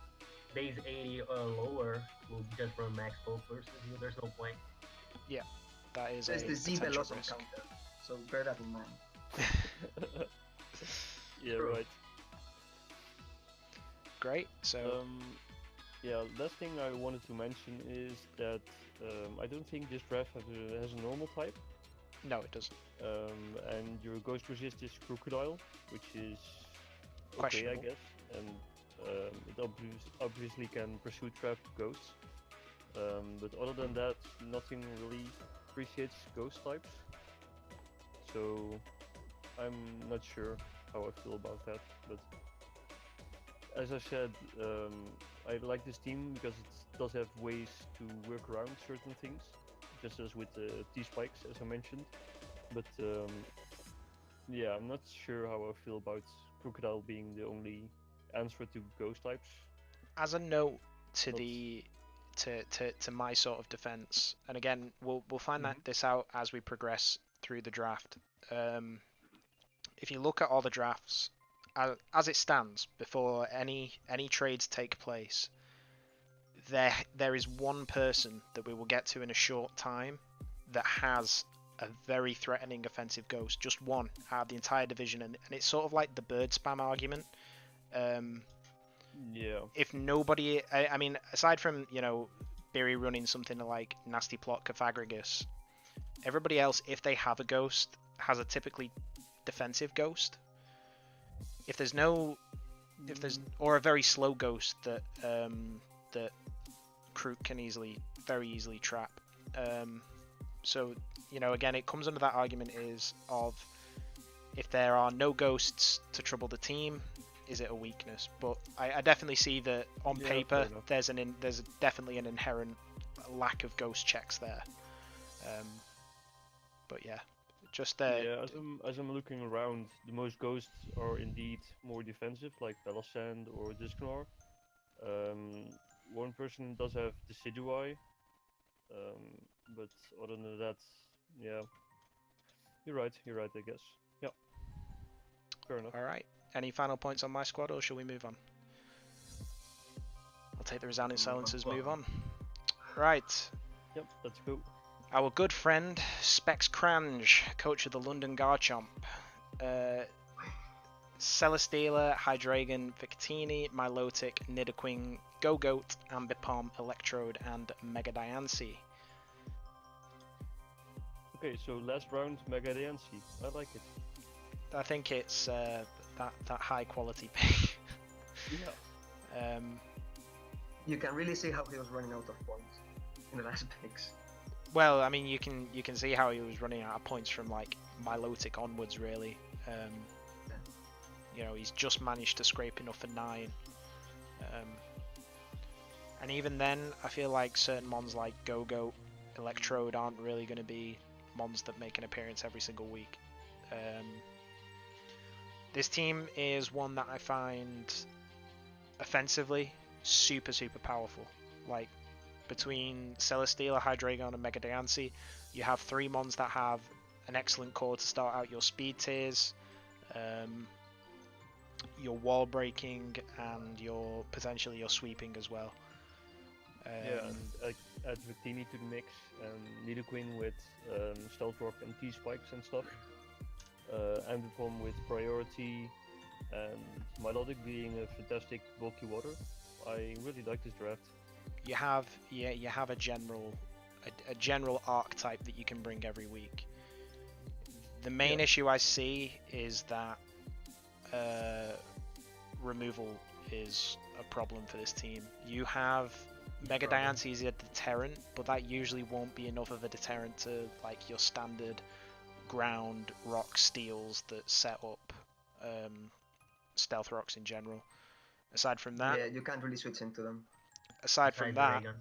base 80 or lower will just run max full versus you. There's no point. that is There's a the Z potential Veloz risk. counter, so bear that in mind. Yeah, True. right. Great. So Yeah, last thing I wanted to mention is that I don't think this draft has a normal type. no, it doesn't. And your ghost resist is crocodile, which is okay, I Questionable. guess, and it obviously can pursue trap ghosts. But other than that, nothing really appreciates ghost types. So I'm not sure how I feel about that. But as I said, I like this team because it does have ways to work around certain things, just as with the T-spikes, as I mentioned. But yeah, I'm not sure how I feel about Crocodile being the only answer to ghost types. As a note to Not- the to my sort of defense, and again, we'll find that Mhm. this out as we progress through the draft. If you look at all the drafts as it stands before any trades take place, there is one person that we will get to in a short time that has a very threatening offensive ghost, just one out of the entire division, and it's sort of like the bird spam argument. Yeah, If nobody, I mean, aside from Biri running something like Nasty Plot Caphagrigus, everybody else, if they have a ghost, has a typically defensive ghost. If there's or a very slow ghost that that Krook can very easily trap. So again, it comes under that argument is of if there are no ghosts to trouble the team, is it a weakness? But I definitely see that on Yeah, paper fair enough. there's definitely an inherent lack of ghost checks there. But yeah, just yeah. As I'm looking around, the most ghosts are indeed more defensive, like Belasand or Discnor. One person does have Decidui, but other than that, yeah, you're right. I guess. Yeah, fair enough. all right. Any final points on my squad, or shall we move on? I'll take the resounding silences. Move on. Right. Yep, let's go. Our good friend Specs Crange, coach of the London Garchomp. Celesteela, Hydreigon, Victini, Milotic, Nidoqueen, Gogoat, Ambipom, Electrode, and Mega Diancie. Okay, so last round, Mega Diancie. I like it. I think it's that high quality pick. Yeah. You can really see how he was running out of points in the last picks. Well, I mean, you can see how he was running out of points from like Milotic onwards, really. He's just managed to scrape enough for 9. And even then, I feel like certain mons like Gogoat, Electrode aren't really going to be mons that make an appearance every single week. This team is one that I find offensively super powerful. Like, between Celesteela, Hydreigon, and Mega Diancie, you have 3 mons that have an excellent core to start out your speed tiers, your wall breaking, and potentially your sweeping as well. Yeah, and add Victini to the mix, and Nidoqueen with Stealth Rock and T-spikes and stuff. Ambipom with priority, and Milotic being a fantastic bulky water. I really like this draft. You have a general archetype that you can bring every week. The main issue I see is that removal is a problem for this team. You have Mega Diancie is a deterrent, but that usually won't be enough of a deterrent to like your standard ground rock steals that set up stealth rocks in general. Aside from that, Yeah, you can't really switch into them. aside from that, Dragon.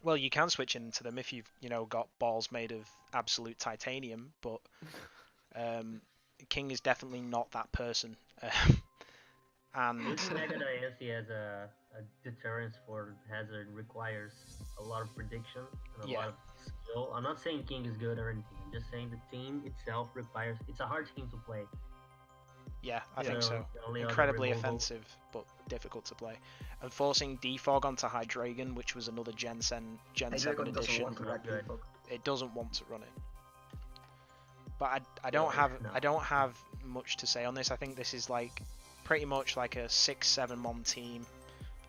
well, you can switch into them if you've got balls made of absolute titanium, but King is definitely not that person. And Using Mega Diancie as a deterrence for Hazard requires a lot of prediction and a Yeah. lot of skill. I'm not saying King is good or anything. I'm just saying the team itself requires. It's a hard team to play. yeah, I think so. The only other Incredibly removal- offensive, but difficult to play. And forcing Defog onto Hydreigon, which was another Gen 7 Hydreigon doesn't edition, want to Not rack good. Defog. it doesn't want to run it. But I don't No. I don't have much to say on this. I think this is like pretty much like a 6-7 mon team.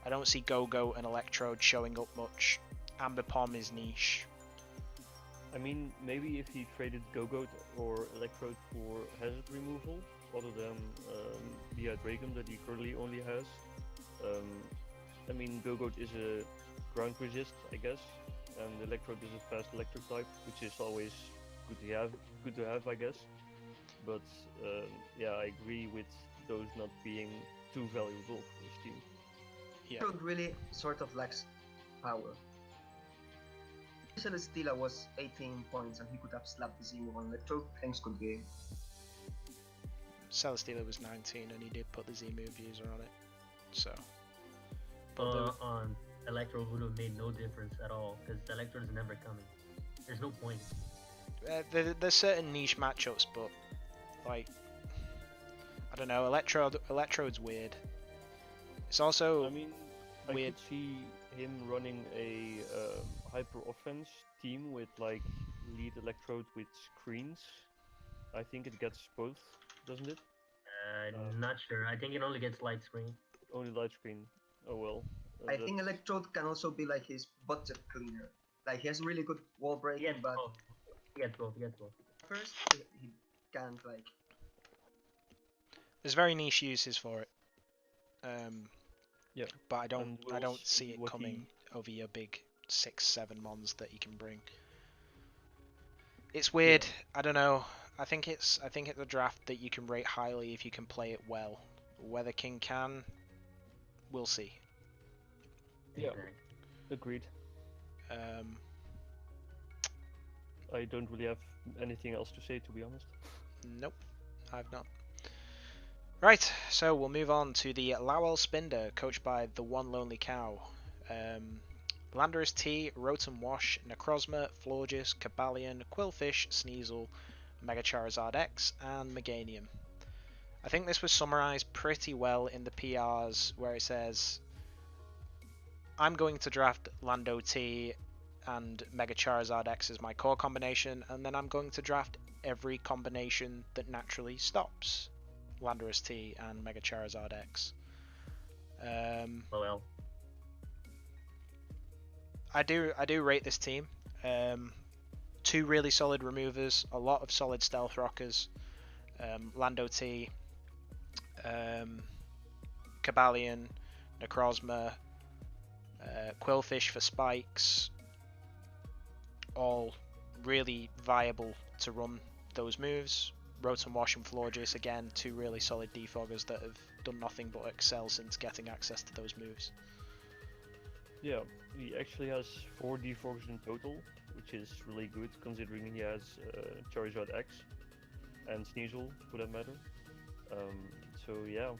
I don't see Go-Go and Electrode showing up much. Ambipom is niche. I mean, maybe if he traded Go-Goat or Electrode for hazard removal, other than the Dragon that he currently only has. I mean, Go-Goat is a ground resist, I guess, and Electrode is a fast electric type, which is always good to have, I guess. But yeah, I agree with those not being too valuable for his team. Yeah. Electrode really sort of lacks power. Celesteela was 18 points and he could have slapped the Z-move on Electrode, things could be... Celesteela was 19 and he did put the Z-move user on it. So. But on Electrode would have made no difference at all because Electrode is never coming. There's no point. there's certain niche matchups, but like I don't know, Electrode's weird. It's also I mean, weird. I could see him running a hyper offense team with like lead Electrode with screens. I think it gets both, doesn't it? Not sure. I think it only gets light screen. Only light screen. Oh well. I think Electrode can also be like his budget cleaner. Like he has really good wall He breaking, gets but both. He gets both. first he can't like... There's very niche uses for it. Yeah. But I And don't we'll see see it what coming over your big 6-7 mons that you can bring. It's weird. I don't know. I think it's a draft that you can rate highly if you can play it well. Whether King can, we'll see. Yeah. Exactly. Agreed. Um, I don't really have anything else to say, to be honest. Nope, I've not. Right, so we'll move on to the Lowell Spinder, coached by the one lonely cow. Landorus T, Rotom Wash, Necrozma, Florges, Cabalion, Quillfish, Sneasel, Mega Charizard X, and Meganium. I think this was summarized pretty well in the PRs where it says, I'm going to draft Lando T and Mega Charizard X as my core combination, and then I'm going to draft every combination that naturally stops Landorus T and Mega Charizard X. Well, I do rate this team. Two really solid removers, a lot of solid stealth rockers. Lando T, Cabalion, Necrozma, Quillfish for spikes, all really viable to run those moves. Rotom Wash and Florges, again, two really solid defoggers that have done nothing but excel since getting access to those moves. Yeah, he actually has 4 defoggers in total, which is really good considering he has Charizard X and Sneasel for that matter. So yeah.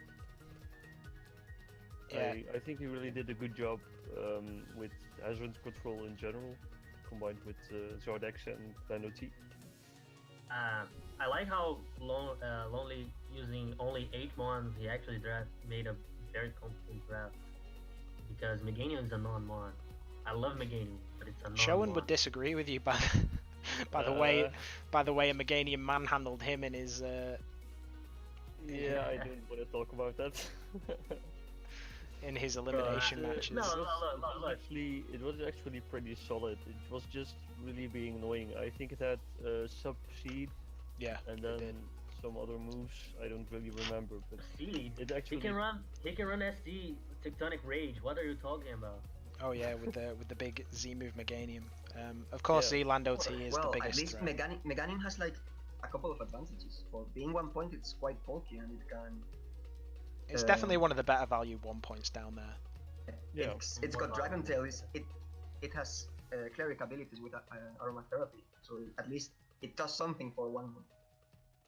I think he really did a good job with hazard control in general, combined with Zard X and Lando T. I like how Lonely using only 8 mons, he actually made a very competent draft. Because Meganium is a non-mon. I love Meganium, but it's a non-mon. Showan would disagree with you by the way a Meganium manhandled him in his. Yeah, I don't want to talk about that. In his elimination matches. No, It was actually pretty solid. It was just really being annoying. I think it had sub seed Yeah, and it then did. some other moves. I don't really remember, but Seed. it actually He can run SD Tectonic Rage. What are you talking about? Oh yeah, with the big Z move Meganium. Of course, Yeah. Z Lando T is well, the at biggest least threat. Meganium has like a couple of advantages. For being 1 point, it's quite bulky and it can... It's definitely one of the better value 1 points down there. Yeah. It's got Dragon Tail. It has cleric abilities with aromatherapy, so at least it does something for 1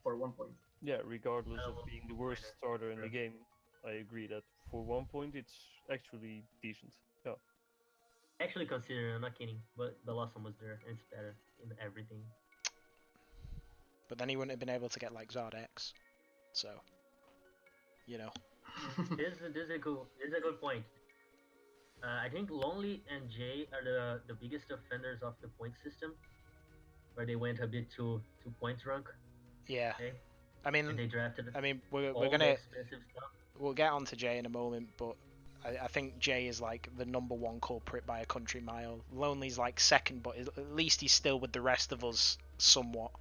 point. yeah, regardless of being the worst starter in the game. I agree that for 1 point it's actually decent. Yeah. Actually, considering, I'm not kidding, but the last one was there. And it's better in everything. But then he wouldn't have been able to get like Zardex. So, you know. This is a good point. I think Lonely and Jay are the biggest offenders of the point system, where they went a bit too point drunk. Yeah. Okay? I And mean, they drafted we're all the gonna expensive stuff. we'll get on to Jay in a moment, but I think Jay is like the #1 culprit by a country mile. Lonely's like second, but at least he's still with the rest of us somewhat.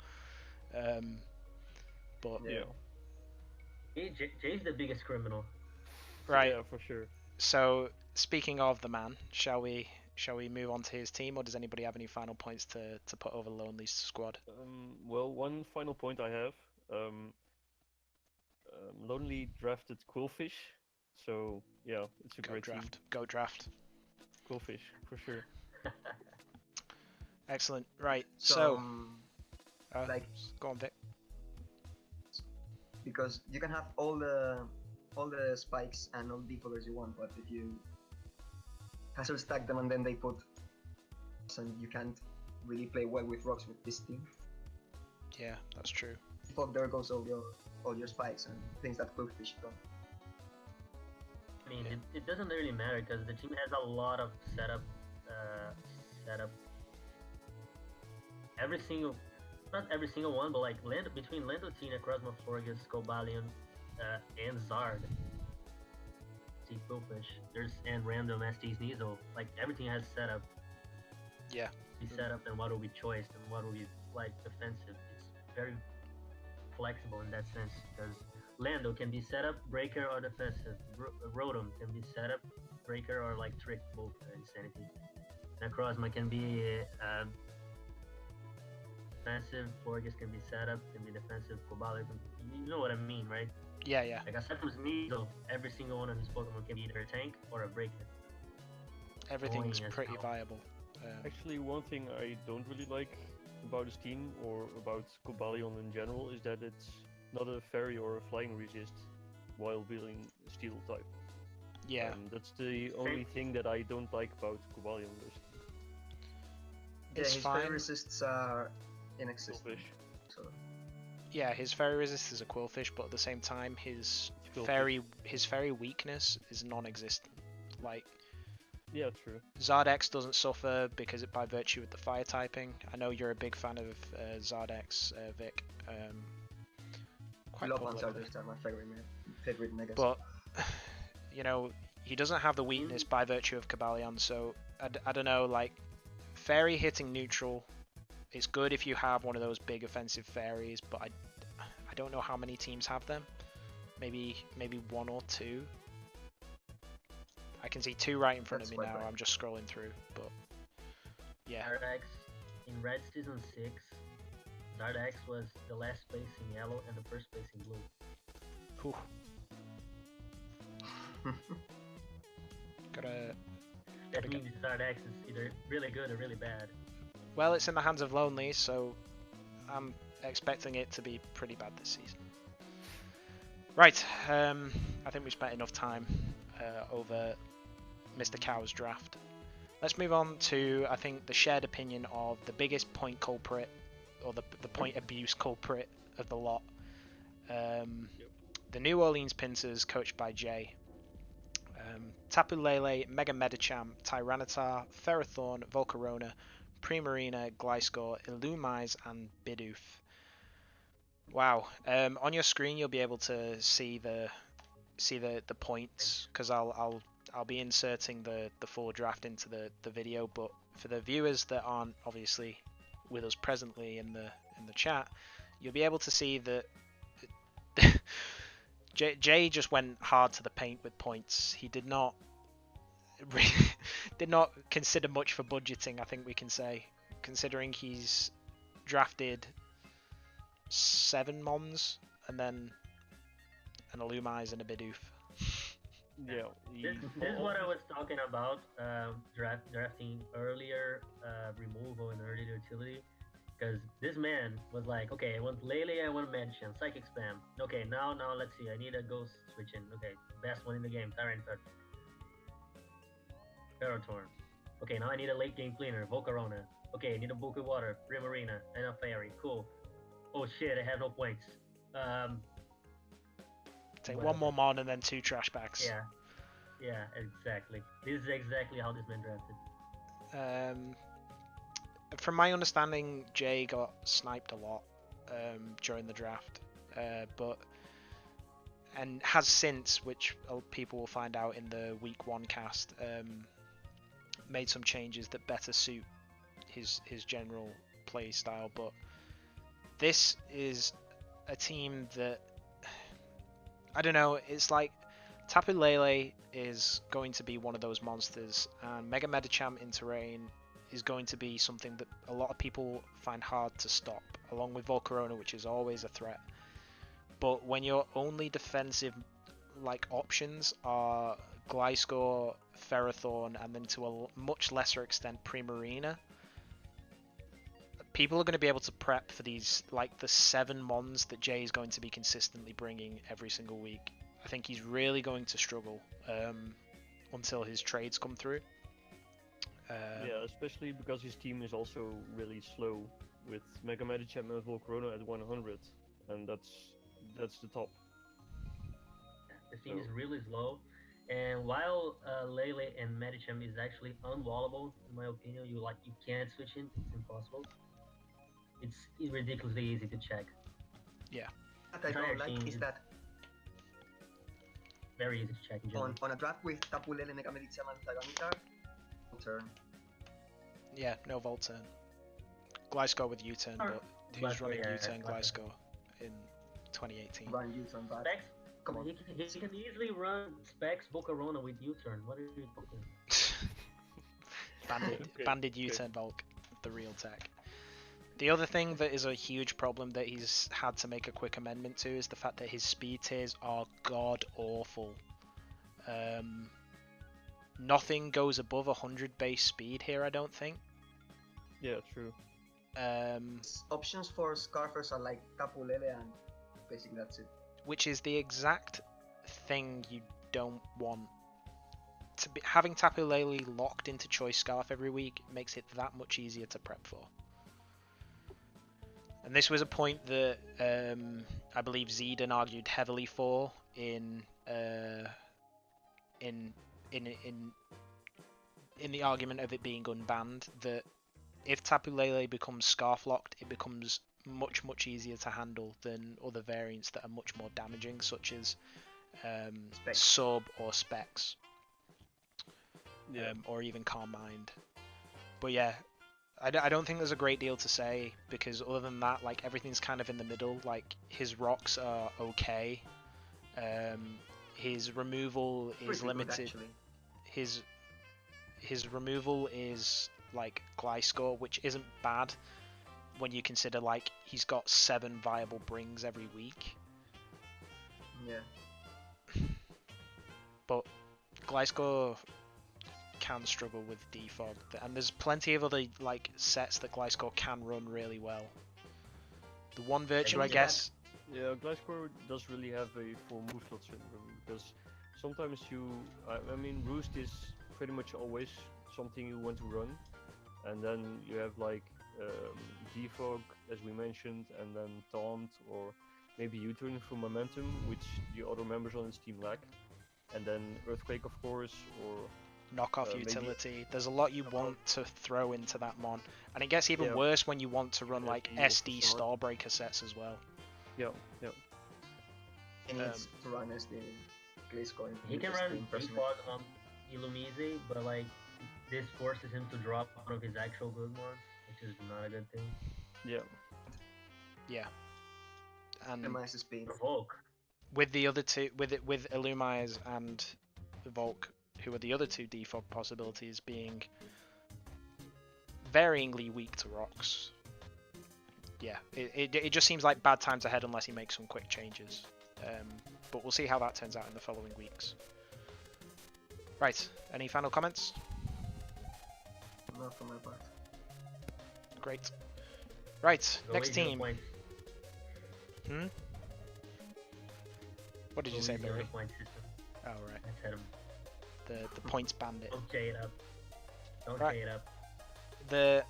But Yeah. Jay's the biggest criminal. right. Yeah, for sure. So speaking of the man, shall we move on to his team, or does anybody have any final points to put over Lonely's squad? Well, one final point I have. Lonely drafted Quillfish, so yeah, it's a great team. Go draft. Quillfish for sure. Excellent. Right. So, So like, go on, Vic. because you can have all the spikes and all the colors you want, but if you hazard stack them and then they put, and you can't really play well with rocks with this team. Yeah, that's true. Fuck, there goes all your spikes and things that Quillfish done. I mean, it doesn't really matter because the team has a lot of setup. Not every single one, but like between Landotina, Cosmoflorgus, Cobalion, and Zard. See Quillfish. And random ST Sneasel. Like everything has setup. Yeah. Be set up and what will be choice and what will be like defensive. It's very flexible in that sense because Lando can be set up, breaker, or defensive. Rotom can be set up, breaker, or like trick, both insanity. Necrozma can be defensive, Florgus can be set up, can be defensive, Cobalion can be, you know what I mean, right? Yeah, yeah. Like aside from Sneasel, every single one of his Pokemon can be either a tank or a breaker. Everything's Annoying as pretty hell. viable. Actually, one thing I don't really like about his team or about Cobalion in general is that it's not a fairy or a flying resist while being steel type. Yeah. That's the only thing that I don't like about Cobalion. It's his fine. fairy resists are inexistent. Quillfish. So Yeah, his fairy resist is a Quillfish, but at the same time, his Quillfish. fairy weakness is non-existent. Like Yeah, true. Zardex doesn't suffer because by virtue of the fire typing. I know you're a big fan of Zardex, Vic. Quite Love publicly. Zardex are my favorite megas. But you know, he doesn't have the weakness by virtue of Cobalion, so I don't know. Like fairy hitting neutral, it's good if you have one of those big offensive fairies, but I don't know how many teams have them. Maybe one or two. I can see two right in front of me now. I'm just scrolling through, but yeah. Zardex in Red Season 6, Zardex was the last place in yellow and the first place in blue. Whew. Gotta That means Zardex is either really good or really bad. Well, it's in the hands of Lonely, so I'm expecting it to be pretty bad this season. Right, I think we spent enough time over Mr. Cow's draft. Let's move on to, I think, the shared opinion of the biggest point culprit, or the point abuse culprit of the lot. The New Orleans Pincers, coached by Jay. Tapu Lele, Mega Medicham, Tyranitar, Ferrothorn, Volcarona, Primarina, Gliscor, Illumise, and Bidoof. Wow. On your screen, you'll be able to see the points because I'll be inserting the full draft into the video. But for the viewers that aren't obviously with us presently in the chat, you'll be able to see that Jay just went hard to the paint with points. He did not consider much for budgeting, I think we can say, considering he's drafted 7 Mons and then an Illumise and a Bidoof. Yeah. This is what I was talking about, drafting earlier removal and earlier utility, Because this man was like, okay, I want Lele, I want Medicham, Psychic Spam. Okay, now let's see, I need a Ghost switch in. Okay, best one in the game, Tyrant Touch. Ferrotorn. Okay, now I need a late game cleaner, Volcarona. Okay, I need a Bulky Water, Primarina, and a Fairy. Cool. Oh shit, I have no points. Take Well, one more Mon and then 2 trash bags. Yeah, exactly. This is exactly how this man drafted. From my understanding, Jay got sniped a lot during the draft, and has since, which people will find out in the week 1 cast, made some changes that better suit his general play style. But this is a team that, I don't know, it's like Tapu Lele is going to be one of those monsters, and Mega Medicham in terrain is going to be something that a lot of people find hard to stop, along with Volcarona, which is always a threat. But when your only defensive options are Gliscor, Ferrothorn, and then to a much lesser extent Primarina, people are going to be able to prep for these, the 7 Mons that Jay is going to be consistently bringing every single week. I think he's really going to struggle until his trades come through. Yeah, especially because his team is also really slow with Mega Medicham and Volcarona at 100, and that's the top. The team is really slow, and while Lele and Medicham is actually unwallable, in my opinion, you can't switch in, it's impossible. It's ridiculously easy to check. Yeah. What I don't like is that very easy to check in general. on a draft with Tapu Lele, Mega Medicham, and Tyranitar, turn. Yeah, no Volt turn. Gliscor with U-turn, but who's running U-turn Gliscor in 2018? Run U-turn back. Specs? Come on. He can easily run Specs Volcarona with U-turn. What are you talking? Banded U-turn Volk, the real tech. The other thing that is a huge problem that he's had to make a quick amendment to is the fact that his speed tiers are god awful. Nothing goes above 100 base speed here, I don't think. Yeah, true. Options for Scarfers are like Tapu Lele, and basically that's it. Which is the exact thing you don't want. Having Tapu Lele locked into Choice Scarf every week makes it that much easier to prep for. And this was a point that I believe Zeden argued heavily for in the argument of it being unbanned, that if Tapu Lele becomes Scarf locked, it becomes much easier to handle than other variants that are much more damaging, such as Sub or Specs, or even Calm Mind. But yeah, I don't think there's a great deal to say, because other than that, everything's kind of in the middle. His rocks are okay. His removal is limited. His removal is Gliscor, which isn't bad when you consider he's got 7 viable brings every week. Yeah. But Gliscor can struggle with defog, and there's plenty of other sets that Gliscor can run really well. The one virtue, I guess. Yeah, Gliscor does really have a full move slot syndrome, because sometimes I mean, Roost is pretty much always something you want to run, and then you have defog, as we mentioned, and then Taunt, or maybe U-turn for momentum, which the other members on his team lack, and then Earthquake, of course, or knockoff utility. There's a lot you want to throw into that Mon, and it gets even worse when you want to run SD Starbreaker sets as well. Yeah. He needs to run SD Gliscor. He can run defog on Illumise, but this forces him to drop one of his actual good ones, which is not a good thing. Yeah. And Volk. With the other two, with Illumise and Volk, who are the other 2 defog possibilities, being varyingly weak to rocks. Yeah, it just seems like bad times ahead unless he makes some quick changes. But we'll see how that turns out in the following weeks. Right, any final comments? Not from my part. Great. Right, Go next easy on team. points. Hmm? What did Go you say, easy on Barry? the point system. Oh, right. I said 'em. The points bandit. Don't J it up. Don't Right. J it up.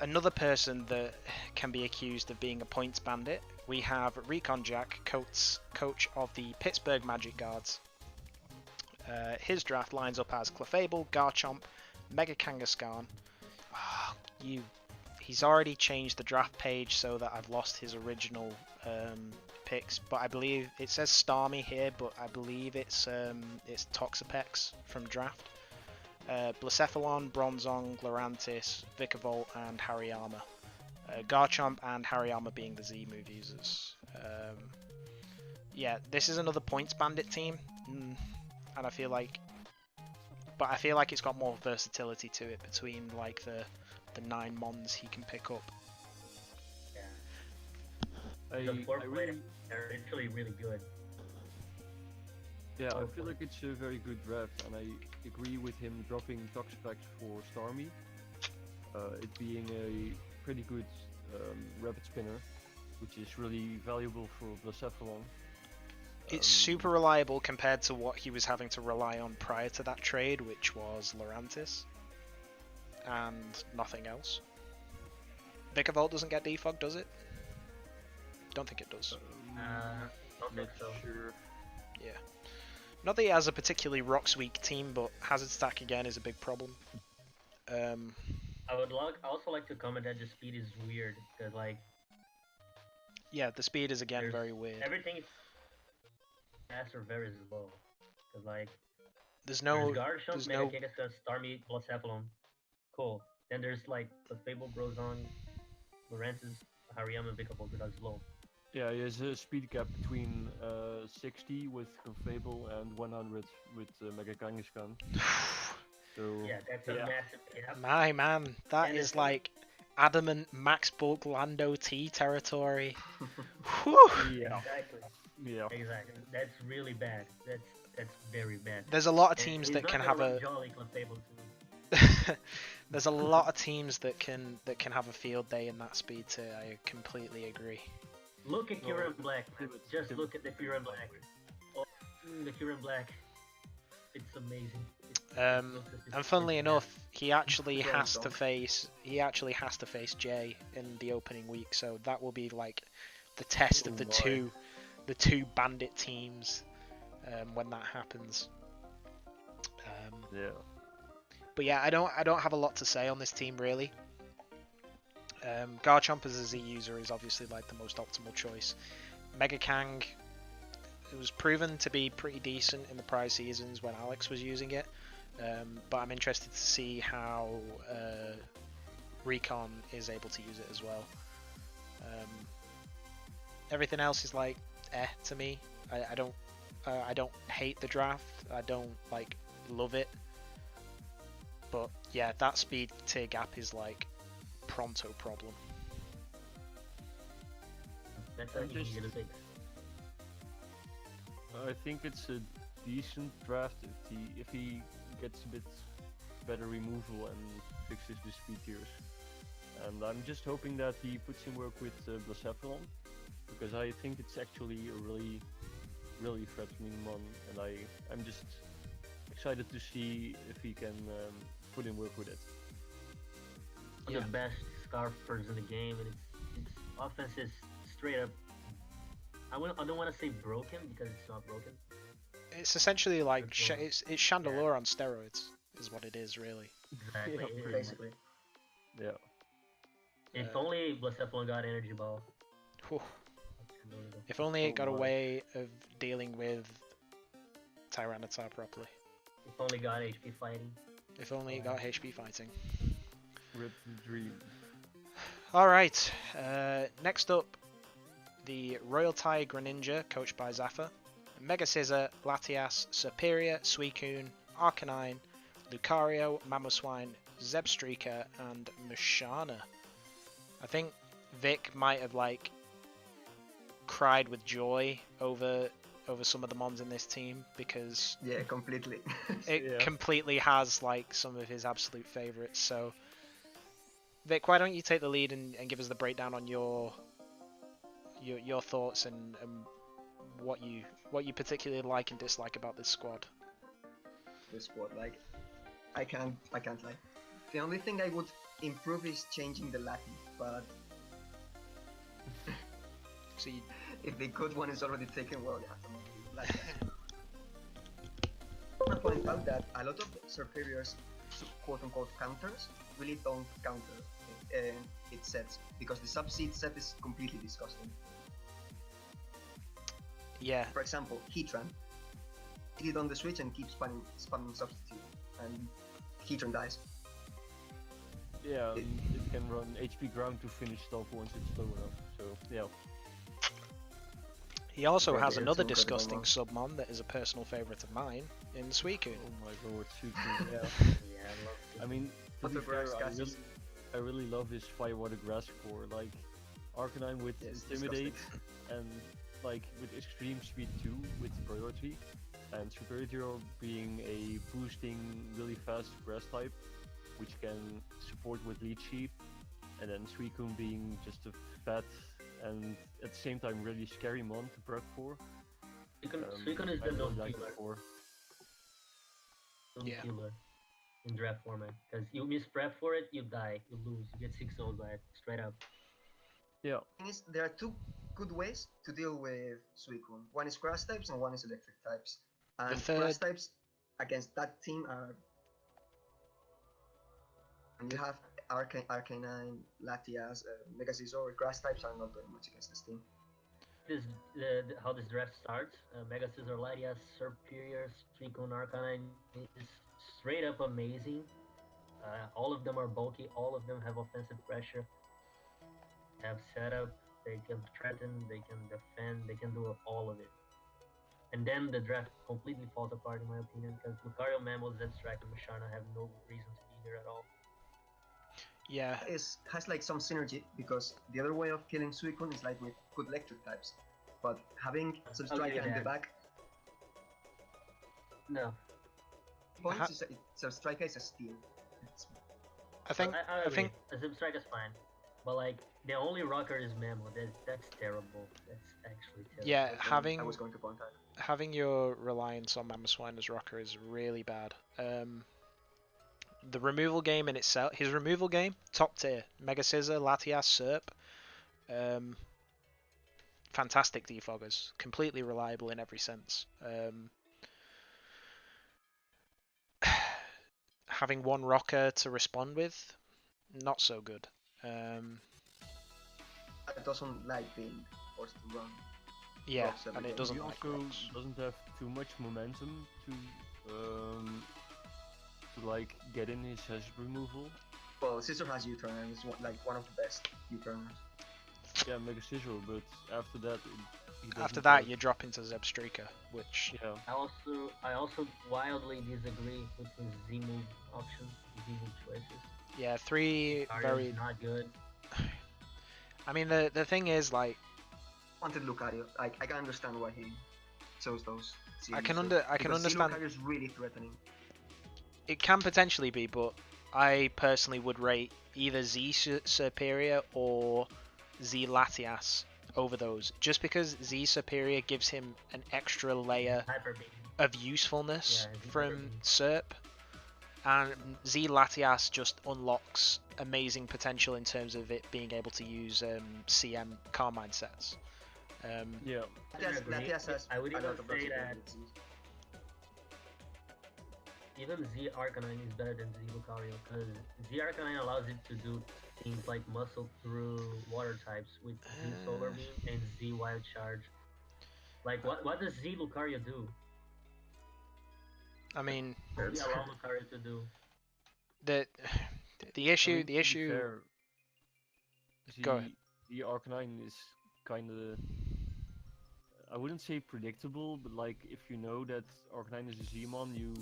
Another person that can be accused of being a points bandit, we have Recon Jack, coach of the Pittsburgh Magic Guards. His draft lines up as Clefable, Garchomp, Mega Kangaskhan. Oh, he's already changed the draft page so that I've lost his original picks, but I believe it says Starmie here, but I believe it's Toxapex from draft. Blacephalon, Bronzong, Lurantis, Vikavolt, and Hariyama. Garchomp and Hariyama being the Z move users. Yeah, this is another points bandit team, and I feel like it's got more versatility to it between like the 9 mons he can pick up. Yeah. I The four really, players are actually really good. yeah, I Four feel like points. it's a very good draft, and I agree with him dropping Toxapex for Starmie. It being a pretty good rapid spinner, which is really valuable for Blacephalon. It's super reliable compared to what he was having to rely on prior to that trade, which was Lurantis and nothing else. Vikavolt doesn't get defog, does it? Don't think it does. Don't think Not so. sure. Yeah. Not that he has a particularly rocks weak team, but hazard stack again is a big problem. I would also like to comment that the speed is weird because like Yeah, the speed is again there's very weird. everything is fast or very slow. Cause like There's no there's there's Mega no Kangaskhan, Starmie, Blacephalon. Cool. Then there's like Clefable, Brozong, Lurantis, Hariyama, and Vikavolt that's low. Yeah, he has a speed gap between 60 with Confable and 100 with Mega Kangaskhan. So Yeah, that's a yeah. massive gap. my man, that And is it's like adamant max bulk Lando T territory. Whew. Yeah, Exactly. yeah. Exactly. That's really bad. That's very bad. There's a lot of And teams he's that not can gonna have run a Jolly Clefable too. there's a lot of teams that can have a field day in that speed tier. I completely agree. Look at No, Kieran Black. Man. it's- Just it's- look at the Kieran Black. Oh, the Kieran Black. It's amazing. And funnily enough, he actually Strong has to song. face Jay in the opening week, so that will be like the test of Oh the my. two bandit teams when that happens. Yeah. But yeah, I don't have a lot to say on this team really. Garchomp as a Z user is obviously like the most optimal choice. Mega Kang, it was proven to be pretty decent in the prior seasons when Alex was using it, but I'm interested to see how Recon is able to use it as well. Everything else is like to me. I don't hate the draft. I don't like love it. But yeah, that speed tier gap is like pronto problem. That's I'm an easy just- to fix. I think it's a decent draft if he gets a bit better removal and fixes the speed tiers. And I'm just hoping that he puts in work with Blacephalon, because I think it's actually a really threatening mon, and I'm just excited to see if he can put in work with it. Yeah. The best scarfers in the game, and its offense is straight up. I don't want to say broken because it's not broken. It's essentially like Control. it's Chandelure on steroids, is what it is really. Exactly. Yeah, It is. pretty Basically. Yeah. If only Blacephalon got energy ball. Whew. If only it Oh got a my. way of dealing with Tyranitar properly. If only got HP fighting. If only it got HP fighting. Rip the dream. Alright, next up, the Royal Thai Greninja, coached by Zaffa. Mega Scissor, Latias, Superior, Suicune, Arcanine, Lucario, Mamoswine, Zebstreaker, and Mushana. I think Vic might have like cried with joy over some of the mons in this team because Yeah, completely. it Yeah. completely has like some of his absolute favorites. So Vic, why don't you take the lead and give us the breakdown on your thoughts and what you particularly like and dislike about this squad? This squad, like, I can't lie. The only thing I would improve is changing the Latin, but So you, if the good one is already taken, well, yeah. Like, I want to point out that a lot of Superior's quote-unquote counters really don't counter its sets, because the sub-seed set is completely disgusting. yeah, For example, Heatran. Hit it on the switch and keep spamming substitute, and Heatran dies. Yeah, it can run HP ground to finish stuff once it's slow enough. So yeah. he also Yeah, has the another Heatran disgusting Pokemon. submon that is a personal favourite of mine in Suicune. Oh my lord, Suicune, yeah. Yeah, I love I mean, to be Other fair, grass gases. I really love his Firewater Grass core, like Arcanine with Yes, Intimidate and like with Extreme Speed 2 with Priority, and Superior being a boosting really fast grass type, which can support with Leech Sheep, and then Suicune being just a fat and at the same time really scary mon to prep for. Suicune is I the really no like killer. that core. No Yeah. killer in draft format. Because you miss prep for it, you die, you lose, you get 6 zones by it, straight up. Yeah, Thing is, there are two good ways to deal with Suicune. One is grass types and one is electric types. And grass third- types against that team are. And you have Arcanine, Latias, Mega Scizor. Grass types are not doing much against this team. This how this draft starts. Mega Scizor, Latias, Superior, Suicune, Arcanine is straight up amazing. All of them are bulky. All of them have offensive pressure. Have setup. They can threaten. They can defend. They can do all of it. And then the draft completely falls apart, in my opinion, because Lucario, Mammal, Zedstrike, and Musharna have no reason to be there at all. Yeah, Has like some synergy, because the other way of killing Suicune is like with good electric types. But having Substriker in the that. back No, points is Substriker is a steal. It's, I think I I agree. think A Zedstrike is fine, but like the only rocker is Mammal. That's terrible. That's actually terrible. yeah, I was going to point out. having your reliance on Mamoswine as rocker is really bad. The removal game in itself, his removal game, top tier. Mega Scissor, Latias, Serp. Fantastic defoggers. Completely reliable in every sense. Having one rocker to respond with, not so good. It doesn't like being forced to run. Yeah, Rocks and every it game. doesn't he like also rocks. doesn't have too much momentum to like get in his hazard removal. Well, Scissor has U-turn and is like one of the best U-turners. Yeah, Mega Scissor, but after that, he After doesn't that, have- you drop into Zebstrika, which yeah, I also wildly disagree with his Z move options, Z move choices. yeah, three Mario's very. not good. I mean, the thing is, like, Wanted Lucario. I can understand why he chose those. I can series. understand. Lucario is really threatening. It can potentially be, but I personally would rate either Z Superior or Z Latias over those, just because Z Superior gives him an extra layer Hyper beam. of usefulness Yeah, Z from Hyper Beam. Serp, and Z Latias just unlocks amazing potential in terms of it being able to use CM Carmine sets. yeah. Latias has I would a even lot of say versatility that with Z. even Z Arcanine is better than Z Lucario, because Z Arcanine allows it to do things like muscle through water types with Z Solar Beam and Z Wild Charge. Like, what does Z Lucario do? I mean, What do we allow Lucario to do? the I mean, issue to be fair, Go ahead. The Arcanine is kind of, I wouldn't say predictable, but like if you know that Arcanine is a Z-mon, you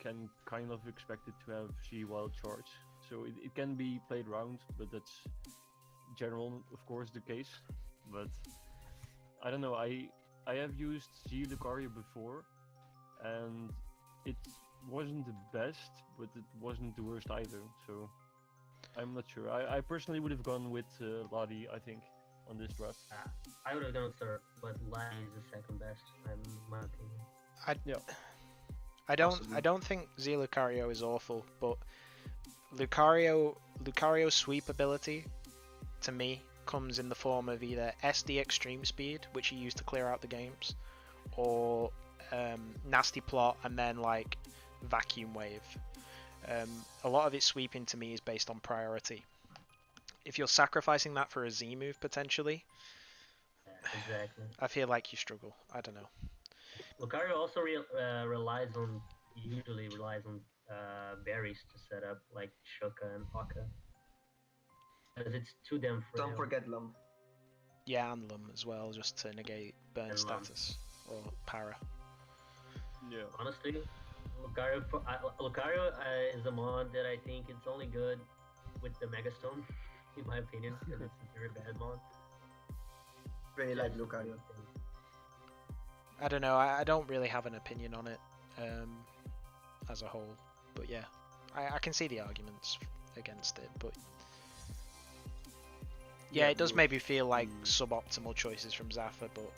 can kind of expect it to have Z Wild Charge. So it can be played around, but that's general, of course, the case. But I don't know, I have used Z Lucario before, and it wasn't the best, but it wasn't the worst either. So I'm not sure. I personally would have gone with Ladi, I think, on this draft. I would have gone third, but Lai is the second best, in my opinion. Yeah. I don't Possibly. think Z Lucario is awful, but Lucario's sweep ability to me comes in the form of either SD Extreme Speed, which he used to clear out the games, or Nasty Plot and then like Vacuum Wave. A lot of its sweeping to me is based on priority. If you're sacrificing that for a Z move potentially, Yeah, exactly. I feel like you struggle. I don't know. Lucario also usually relies on berries to set up, like Shuka and Aka. Because it's too damn frail. Don't forget Lum. Yeah, and Lum as well, just to negate burn And Lum. status or para. Yeah. Honestly, Lucario is a mod that I think it's only good with the Megastone, in my opinion, because it's a very bad mod. Really like That's the Lucario. thing. I don't know. I don't really have an opinion on it as a whole, but yeah, I can see the arguments against it, but yeah, it does make me feel like suboptimal choices from Zaffa, but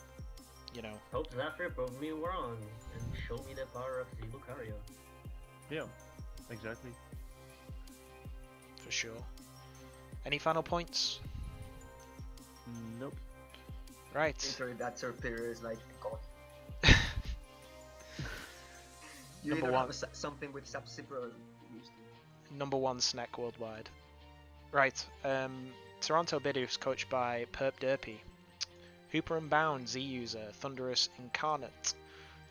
you know, Hope Zephyr prove me wrong and show me the power of the Lucario. Yeah, exactly. for sure. Any final points? Nope. Right. Literally, that superior is like God. You Number either one. have something with Sub-Zero or used. Number one snack worldwide. Right. Toronto Bidoof, coached by Perp Derpy. Hooper and Bound, Z User, Thunderous Incarnate.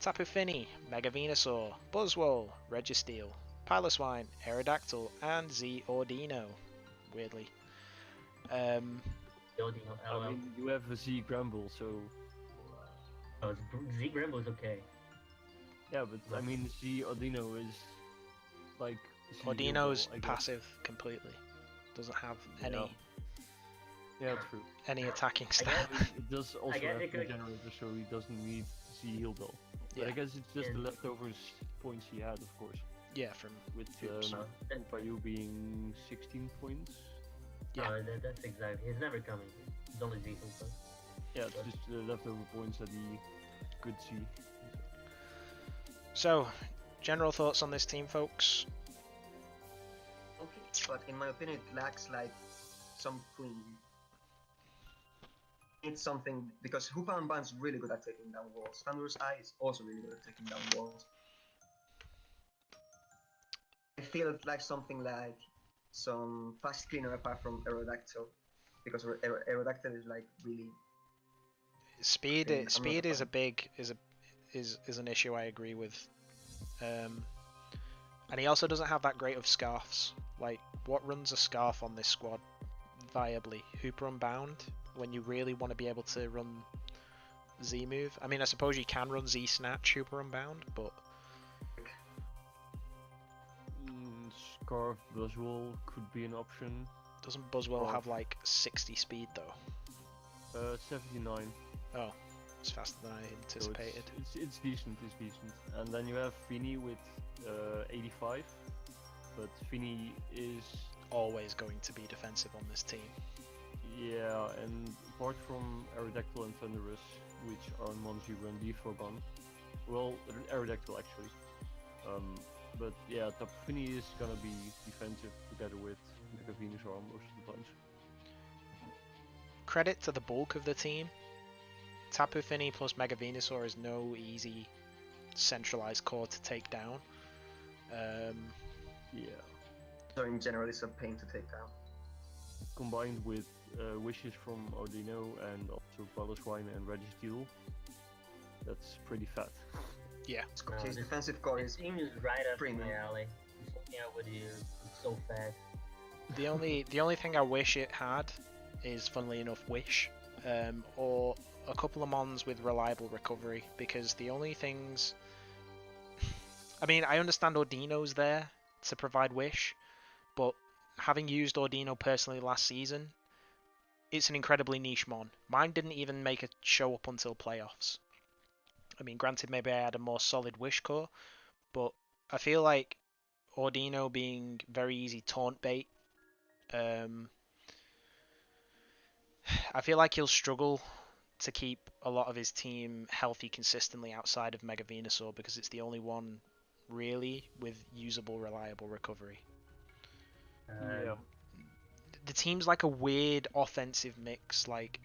Tapu Fini, Mega Venusaur, Buzzwole, Registeel, Piloswine, Aerodactyl, and Z Ordino. Weirdly. Yodino, LL. I mean, you have a Z Gramble, so Oh, Z Grimble is okay. yeah, but I mean, Z Ordino is like Z Ordino's Gramble, I guess. passive completely. Doesn't have any Yeah, true. any attacking I stat. guess- I mean, it does also guess have it the could- generator, so he doesn't need Z Heal Bell. But I Yeah. guess it's just the And- leftovers points he had, of course, Yeah, from with Oops. Upayu being 16 points. Yeah. That's exactly. He's never coming. He's only Z Hooper. Yeah, it's just the leftover points that he could see. So, general thoughts on this team, folks? Okay, but in my opinion, it lacks like some queen. It's something because Hoopa and Ban's really good at taking down walls. Thunderous Eye is also really good at taking down walls. I feel it's like something like some fast cleaner apart from Aerodactyl, because Aerodactyl is like really Speed, I'm not speed a is a fan. big is an issue I agree with. And he also doesn't have that great of scarfs. Like, what runs a scarf on this squad viably? Hooper Unbound, when you really want to be able to run Z move. I mean, I suppose you can run Z Snatch Hooper Unbound, but Scarf Buzzwole could be an option. doesn't Buzzwell Oh. have like 60 speed though? 79. Oh, it's faster than I So anticipated. it's decent, it's decent. And then you have Fini with 85, but Fini is Always going to be defensive on this team. yeah, and apart from Aerodactyl and Thunderous, which are mons you run defog on, well, Aerodactyl actually. But yeah, Tapu Fini is gonna be defensive together with Mega Venusaur most of the times. Credit to the bulk of the team. Tapu Fini plus Mega Venusaur is no easy centralized core to take down. Yeah, so in general it's a pain to take down. combined with wishes from Ordino and also Piloswine and Registeel, that's pretty fat. Yeah, His this- defensive core This is team is right up premium. my alley. It's something I would use. It's so fast. the only thing I wish it had is, funnily enough, Wish, or a couple of mons with reliable recovery, because the only things, I mean, I understand Ordino's there to provide Wish, but having used Ordino personally last season, it's an incredibly niche mon. Mine didn't even make a show up until playoffs. I mean, granted, maybe I had a more solid Wish core, but I feel like Ordino being very easy taunt bait I feel like he'll struggle to keep a lot of his team healthy consistently outside of Mega Venusaur because it's the only one really with usable, reliable recovery. Yeah. The team's like a weird offensive mix. Like,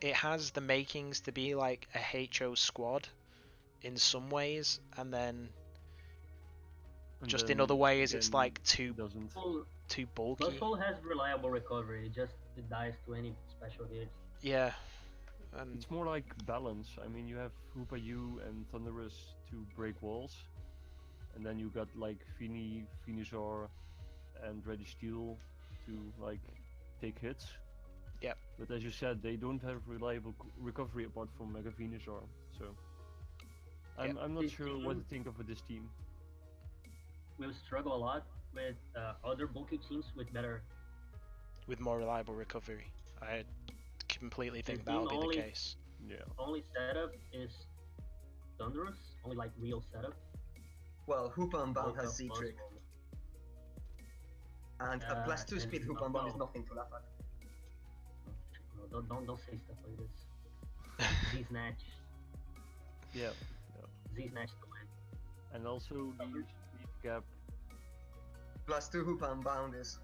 it has the makings to be like a HO squad in some ways, and then And just in then other ways it's again, like too doesn't. bulky. Buzzfall has reliable recovery, it dies to any special hits. Yeah. And It's more like balance. I mean, you have Hoopa-Yu and Thunderous to break walls, and then you got like Venusaur, and Registeel to like take hits. Yep. But as you said, they don't have reliable recovery apart from Mega Venusaur, so I'm not This sure what to team- think of with this team. We'll struggle a lot with other bulky teams with more reliable recovery. I completely think team that'll be only- the case. Yeah. only setup is Thunderous, only like real setup. Well, Hoopa and Bound has Bulk of Z-Trick, Buzzfall. and a plus 2 and speed Hoopa and Bound is no. nothing to laugh at. No, don't say stuff like this. Z-Snatch. Yeah. Z-Snatch to win. And also the speed gap. Plus 2 Hoopa and Bound is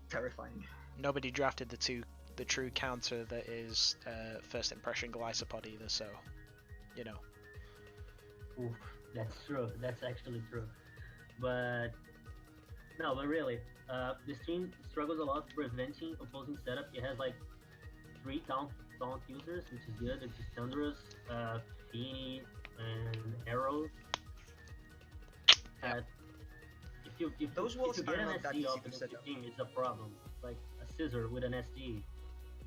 terrifying. Nobody drafted the true counter that is first impression Glycopod either, so you know. Ooh, that's true. That's actually true. But no, but really, this team struggles a lot preventing opposing setup. It has like 3 taunt users, which is good. It's just Thunderous, Feeny, and Arrow. Yep. If Those if walls you get are an not that SD easy up to against set your up. team, it's a problem. Like a scissor with an SD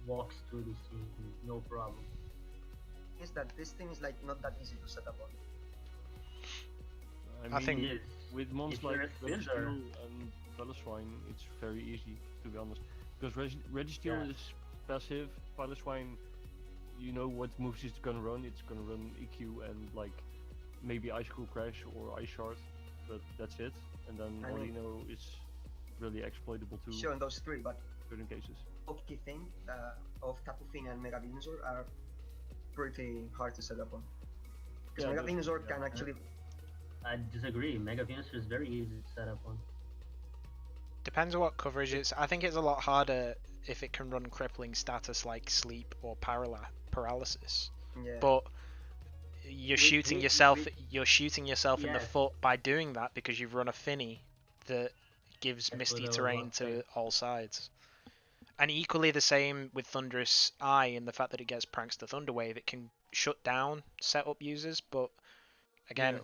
walks through this team, no problem. Is that this thing is like not that easy to set up on. I think- It is. with mons if like you're a scissor- Registeel and Piloswine, it's very easy to be honest. Because Registeel Yeah. is passive, Piloswine, you know what moves it's gonna run. It's gonna run EQ and like maybe Ice Cool Crash or Ice Shard, but that's it. And then I mean- Molino is really exploitable too Sure, on those 3, but in certain cases. bulky thing of Tapu Fini and Mega Venusaur are pretty hard to set up on. Because Yeah, Mega those- Venusaur yeah. can actually. I disagree. Mega Venus is very easy to set up on. Depends on what coverage it's. I think it's a lot harder if it can run crippling status like sleep or paralysis. Yeah. But you're shooting we- yourself. we- You're shooting yourself in the Yes. foot by doing that because you've run a Finny that gives That's misty what I was terrain about to to say. all sides. And equally the same with Thunderous Eye and the fact that it gets Prankster Thunderwave. It can shut down setup users, but again, Yeah.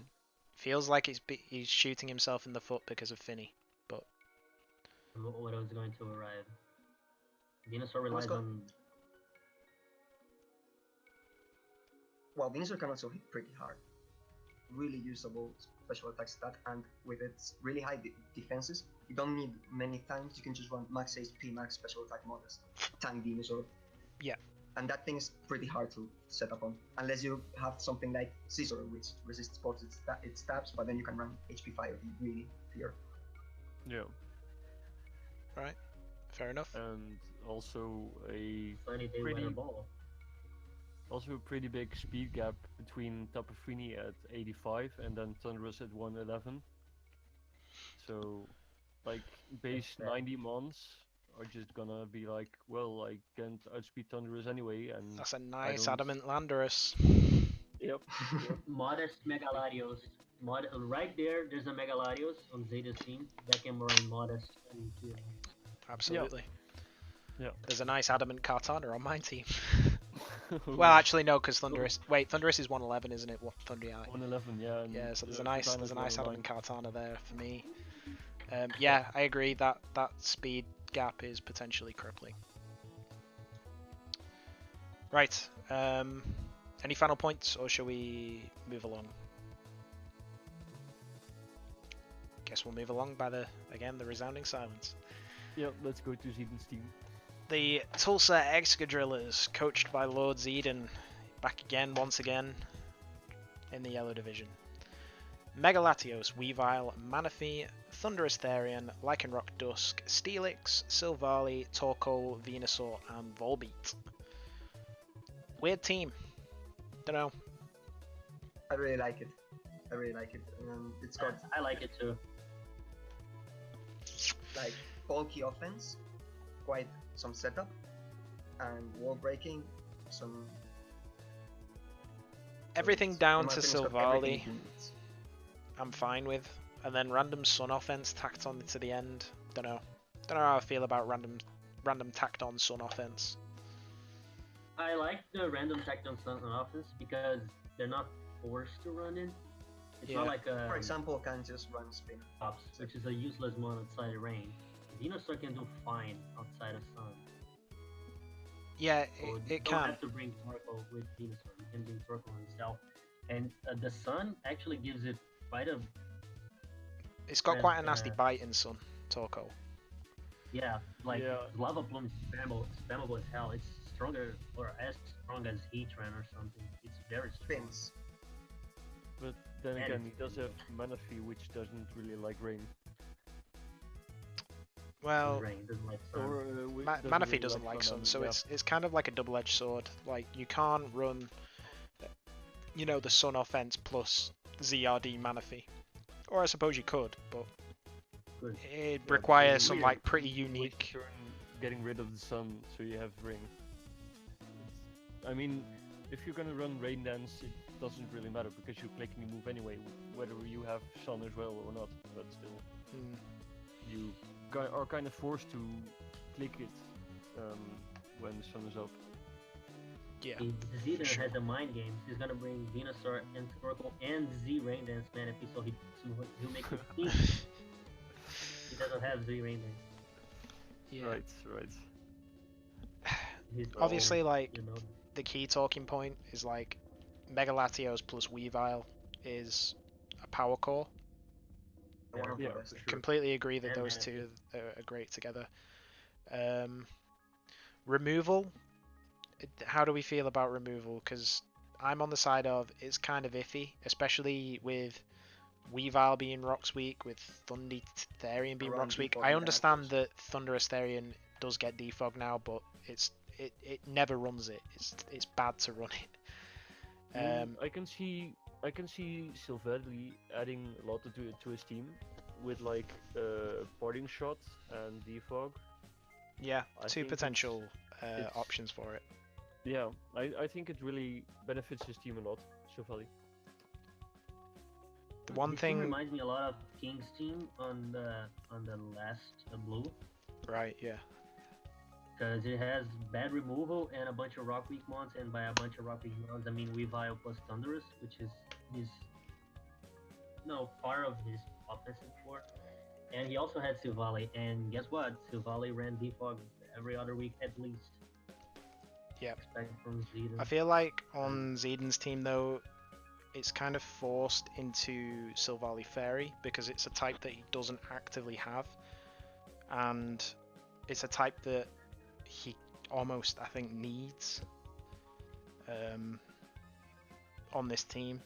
feels like he's shooting himself in the foot because of Finny. But What I was going to arrive. Venusaur relies go- on. Well, Venusaur can also hit pretty hard. Really usable special attack stat, and with its really high defenses, you don't need many times. You can just run max HP, max special attack models, tank Venusaur. Yeah. And that thing is pretty hard to set up on, unless you have something like Scissor, which resists both its stabs, but then you can run HP fire if you really fear. Yeah. right, fair enough. And also a Sunny Day Pretty- Weather Ball. Also a pretty big speed gap between Tapu Fini at 85 and then Thunderous at 111. So, like, base fair. 90 mons are just gonna be like, well, I can't outspeed Thunderous anyway, and That's a nice don't- adamant Landorus. yep. Modest Megaladios. Right there, there's a Megaladios on Zeta's team that can run Modest. And, Absolutely. Yeah. There's a nice adamant Kartana on my team. Well, actually no, because Thunderous. Wait, Thunderous is 111, isn't it? What Thundery Eye? 111, yeah. And Yeah, so there's a Katana's nice 109. adamant Kartana there for me. Yeah, I agree that speed gap is potentially crippling. Right. Any final points, or shall we move along? Guess we'll move along by the resounding silence. Yep, let's go to Zeden's team. The Tulsa Excadrillas, coached by Lord Zeden, back again, once again, in the Yellow Division. Megalatios, Weavile, Manaphy, Thunderous Therian, Lycanroc Dusk, Steelix, Silvally, Torkoal, Venusaur, and Volbeat. Weird team. Dunno. I really like it. It's got I like it too. like bulky offense, quite some setup, and wall breaking, some. Everything in down my to opinion, it's got everything Silvally, it needs. I'm fine with. And then random Sun offense tacked on to the end. Dunno. Don't know how I feel about random tacked on Sun offense. I like the random takedowns on offense because they're not forced to run in. It's Yeah. not like For example, can just run spin. Ops, which is a useless one outside of rain. Venusaur can do fine outside of sun. Yeah, So you it don't can. have to bring Torkoal with Venusaur. You can bring Torkoal himself. And the sun actually gives it quite a It's got quite a and, nasty bite in Sun, Torkoal. Yeah. Lava Plume is spammable as hell. It's stronger or as strong as Heatran or something. It's very strong. Spins. But then And again, he it's- does have Manaphy, which doesn't really like rain. Well, Rain doesn't like sun. Or Manaphy doesn't like Sun, so yeah. it's kind of like a double-edged sword. Like, you can't run, the Sun offense plus ZRD Manaphy. Or I suppose you could, but Good. it Yeah, requires it's some weird. like pretty Waste unique. turn getting rid of the sun, so you have rain. I mean, if you're gonna run rain dance, it doesn't really matter because you click and you move anyway, whether you have sun as well or not. But still, Hmm. you are kind of forced to click it when the sun is up. Yeah. Zidane sure. has a mind game. He's gonna bring Venusaur and Torkoal and Z Rain Dance Manaphy, so he'll make a team. He doesn't have Z Rain Dance. Yeah. Right. He's Obviously, old, like, you know. the key talking point is like Megalatios plus Weavile is a power core. One of the Yeah, best. for sure. Completely agree that And those Manaphy. two are great together. Removal. How do we feel about removal? Because I'm on the side of it's kind of iffy, especially with Weavile being Rocks Weak, with Therian being Around Rocks Weak. default I in understand Gyarados. that Thunderous Therian does get defog now, but it never runs it. It's bad to run it. I can see Silvally adding a lot to his team with like parting shot and defog. Yeah, I two think potential it's- options for it. Yeah, I think it really benefits his team a lot, Silvally. The one This team thing, reminds me a lot of King's team on the last blue, right? Yeah. because it has bad removal and a bunch of rock weak mons, and by a bunch of rock weak mons I mean Weavile plus Thunderous, which is his part of his offensive core. And he also had Silvally, and guess what? Silvally ran defog every other week at least. Yep. Expect from Zidane. I feel like on Zidane's team though, it's kind of forced into Silvally Fairy because it's a type that he doesn't actively have, and it's a type that he almost, I think, needs on this team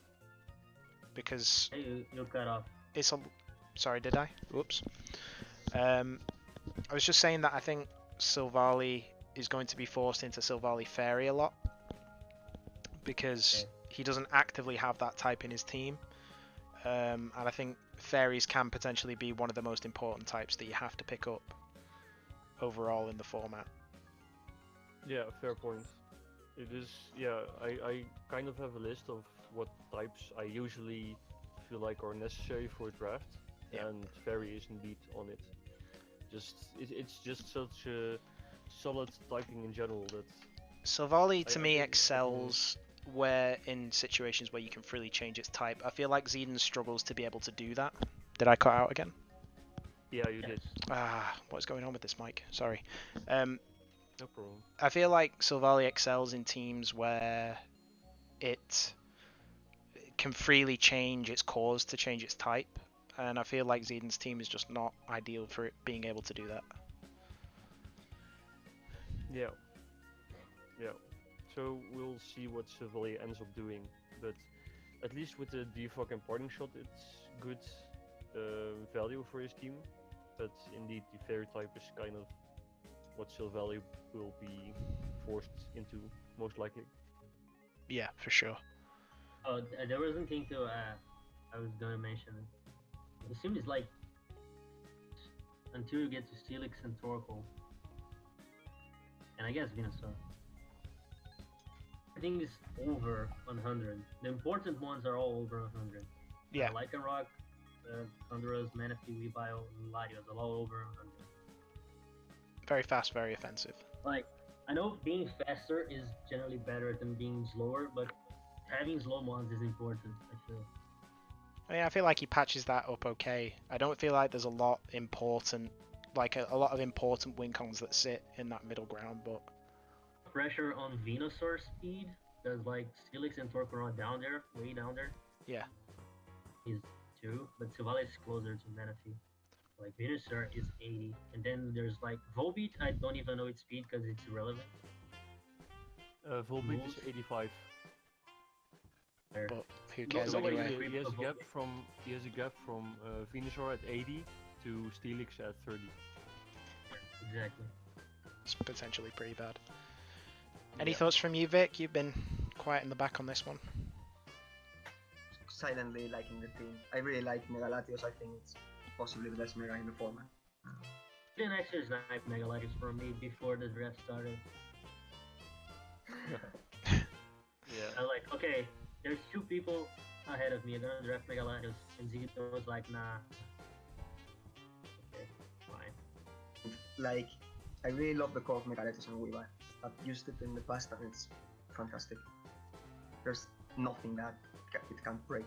because Hey, you cut off. it's a. Sorry, did I? Whoops. I was just saying that I think Silvally is going to be forced into Silvally Fairy a lot because he doesn't actively have that type in his team, and I think Fairies can potentially be one of the most important types that you have to pick up overall in the format. Yeah, fair point. It is. Yeah, I kind of have a list of what types I usually feel like are necessary for a draft, Yeah. and Fairy is indeed on it. It's just such a solid typing in general that Silvally to I me think- excels where in situations where you can freely change its type. I feel like Zidane struggles to be able to do that. Did I cut out again? yeah you did. What is going on with this mic? Sorry. No problem. I feel like Silvally excels in teams where it can freely change its cores to change its type, and I feel like Zidane's team is just not ideal for it being able to do that. Yeah. Yeah. So we'll see what Silvally ends up doing, but at least with the defog and parting shot, it's good value for his team. But indeed, the fairy type is kind of what Sylvalia will be forced into, most likely. Yeah, for sure. Oh, there was one thing to I was gonna mention. It seems like until you get to Steelix and Torkoal, and I guess Venusaur, I think it's over 100. The important ones are all over 100. Yeah. Lycanroc, Thunderous, Manaphy, Weavile, and Latios are all over 100. Very fast, very offensive. Like, I know being faster is generally better than being slower, but having slow mons is important, I feel. I mean, I feel like he patches that up okay. I don't feel like there's a lot important, like a lot of important win cons that sit in that middle ground, but Pressure on Venusaur speed, because like Steelix and Torkoal are down there, way down there. yeah. Is 2, but Sylvalia is closer to Manaphy. Like Venusaur is 80, and then there's like Volbeat. I don't even know its speed because it's irrelevant. Volbeat is 85. There. But who No, cares nobody anyway? agrees. He has a gap from Venusaur at 80 to Steelix at 30. Exactly. It's potentially pretty bad. Yeah. Any thoughts from you, Vic? You've been quiet in the back on this one. Silently liking the team. I really like Megalatios. I think it's possibly the best Mega in the format. Didn't actually snipe Megalitics for me before the draft started. Yeah. I was like, okay, there's 2 people ahead of me. I'm gonna draft Megalitios, and Zito was like, nah. Okay, fine. Like, I really love the core of Megalatios and Weavile. I've used it in the past and it's fantastic. There's nothing that it can't break.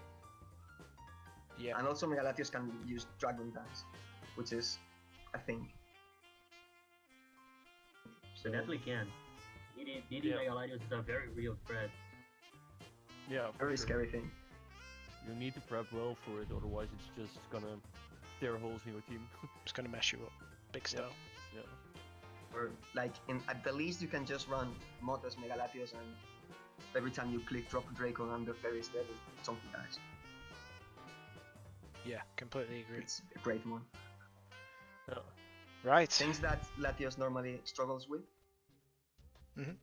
Yeah. And also Megalatios can use Dragon Dance, which is a thing. So definitely can. Needing Yeah. Megalitios is a very real threat. Yeah, for Very sure. scary thing. You need to prep well for it, otherwise it's just gonna tear holes in your team. It's gonna mess you up. Big style. Yeah. Or like at the least you can just run Motos Megalatios and every time you click drop a Draco and the fairy is dead, something dies. Yeah, completely agree. It's a great one. Yeah. Right. Things that Latios normally struggles with Mhm.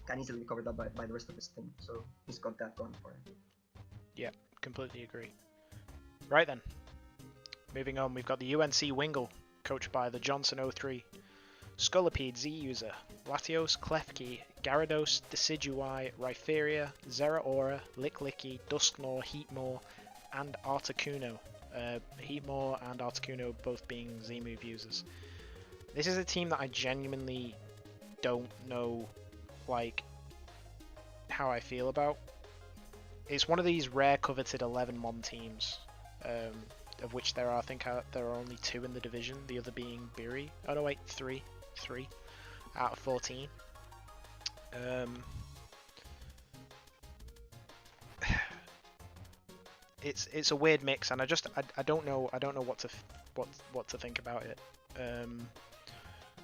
can easily be covered up by the rest of his team, so he's got that going for him. Completely agree. Right then. Moving on, we've got the UNC Wingle, coached by the Johnson 03. Scolipede Z user, Latios, Klefki, Gyarados, Decidueye, Rhypheria, Zeraora, Licklicky, Dusknoir, Heatmore, and Articuno. Heatmore and Articuno both being Z-move users. This is a team that I genuinely don't know, like, how I feel about. It's one of these rare coveted 11-mon teams, of which there are, I think, there are only 2 in the division, the other being Biri. Oh no, wait, 3 out of 14. It's a weird mix, and I don't know what to think about it.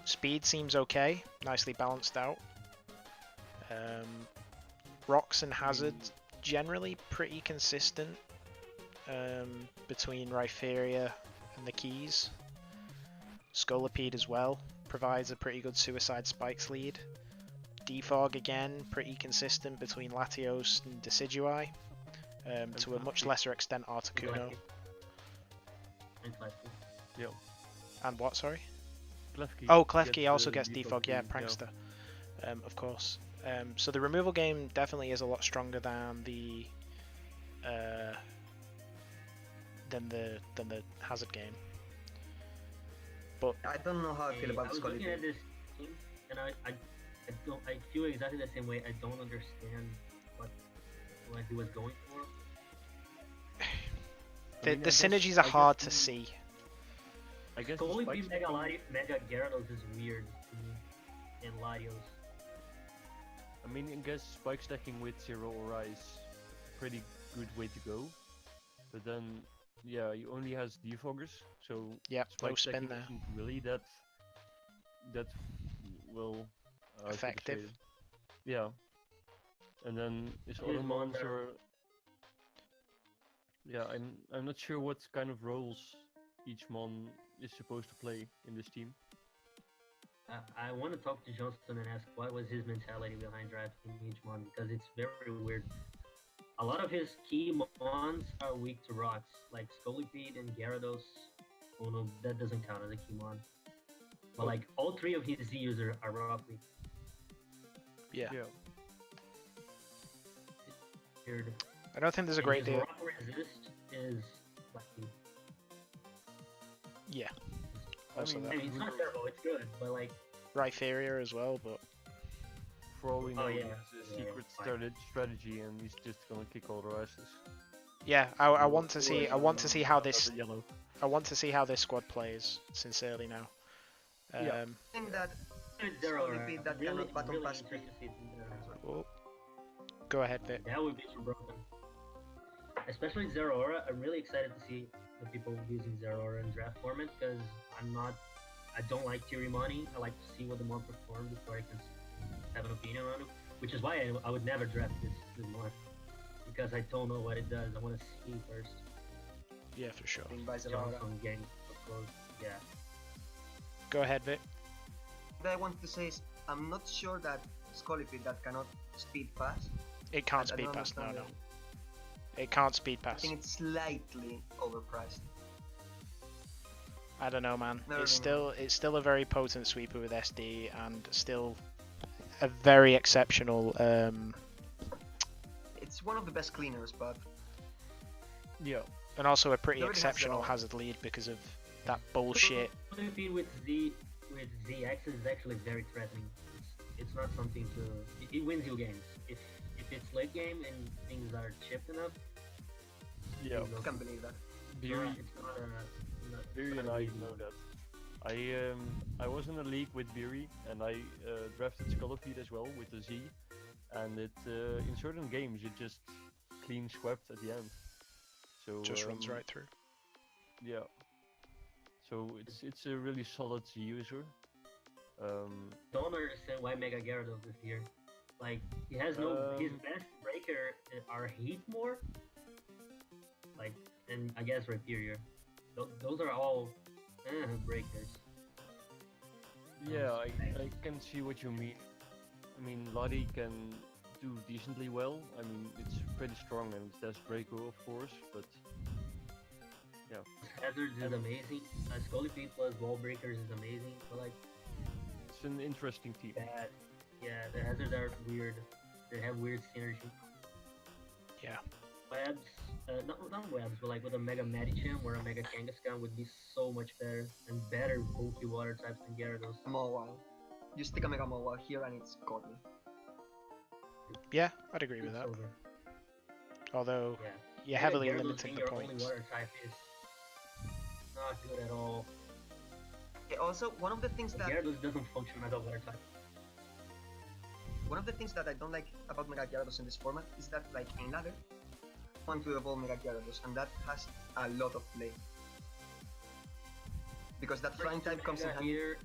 Speed seems okay, nicely balanced out. Rocks and Hazard generally pretty consistent between Rhypheria and the keys. Scolipede as well provides a pretty good Suicide Spikes lead. Defog again pretty consistent between Latios and Decidueye. To a much lesser extent Articuno. And Klefki. Yeah. And what, sorry? Klefki. Oh, Klefki also gets defog, yeah, Prankster. Of course. So the removal game definitely is a lot stronger than the Hazard game. But I don't know how I feel about I this was looking quality. at this team, and I feel exactly the same way. I don't understand what he was going for. the synergies are hard to see. I guess Totally the be spikes Mega Gyarados is weird to me, and Latios. I mean, I guess spike stacking with Zero Aura is a pretty good way to go. But then, yeah, he only has defoggers, so Yep, spike no spin stacking there. isn't really that well how should I say Effective. it? Yeah. And then his His other mons Monder. are Yeah, I'm not sure what kind of roles each mon is supposed to play in this team. I want to talk to Johnson and ask what was his mentality behind drafting each mon because it's very weird. A lot of his key mons are weak to rocks, like Scolipede and Gyarados. Oh no, that doesn't count as a key mon. But like all three of his Z users are rock weak. Yeah. Weird. I don't think there's a And great his deal. rock resist is lucky. Yeah. I Also mean, that. I mean, it's not terrible, it's good, but like, Rhypheria as well, but for all we know, Oh, he yeah. has a Yeah, secret fine. strategy, and he's just gonna kick all the asses. yeah, I want to see how this Another yellow. I want to see how this squad plays sincerely now. Yeah. I think that Zero, Scolipede that really, cannot button really pass interested to see Zero. Oh. Go ahead, Vic. That would be so broken. Especially Zero Aura, I'm really excited to see the people using Zero Aura in draft format because I don't like Tirimani. I like to see what the mod perform before I can have an opinion on it. Which is why I would never draft this mod because I don't know what it does. I want to see first. Yeah, for sure. in Vizelora. Johnson getting up close. Yeah. Go ahead, Vic. What I want to say is I'm not sure that Scolipede that cannot speed pass. It can't I speed don't pass. No, understand no. It can't speed I pass. think it's slightly overpriced. I don't know, man. Never It's mind. still a very potent sweeper with SD and still a very exceptional. It's one of the best cleaners, but Yeah. And also a pretty It already has exceptional Zero. hazard lead because of that bullshit. Compete with ZX is actually very threatening. It's not something to. It wins you games. If it's late game and things are chipped enough, Yeah. it's I okay. can't believe that. Beery, It's not a. Not, Beery it's and not a I easy know one. that. I was in a league with Beery, and I drafted Scolipede as well with the Z, and it in certain games it just clean swept at the end. So Just runs right through. Yeah. So it's a really solid Z user. Don't understand why Mega Gyarados is here. Like he has no. His best breaker are Heat more. Like and I guess Rhyperior. Those are all breakers. Yeah, I can see what you mean. I mean, Lottie can do decently well. I mean, it's pretty strong and it has Draco, of course, but Hazards is amazing. Scolipede plus Wall Breakers is amazing. But like it's an interesting team. that, yeah, the hazards are weird. They have weird synergy. Yeah. Webs, not webs, but like with a Mega Medicham or a Mega Kangaskhan would be so much better and better bulky water types than Gyarados. Mawile. You stick a Mega Mawile here and it's godly. Yeah, I'd agree with It's that. over. Although Yeah. you're Mega heavily Gyarados limiting being the your points. only water type is not good at all. Also, one of the things that Gyarados doesn't function as a water type. I don't like about Mega Gyarados in this format is that, like in ladder, I want to evolve Mega Gyarados, and that has a lot of play. Because that flying type comes in Mega handy. here.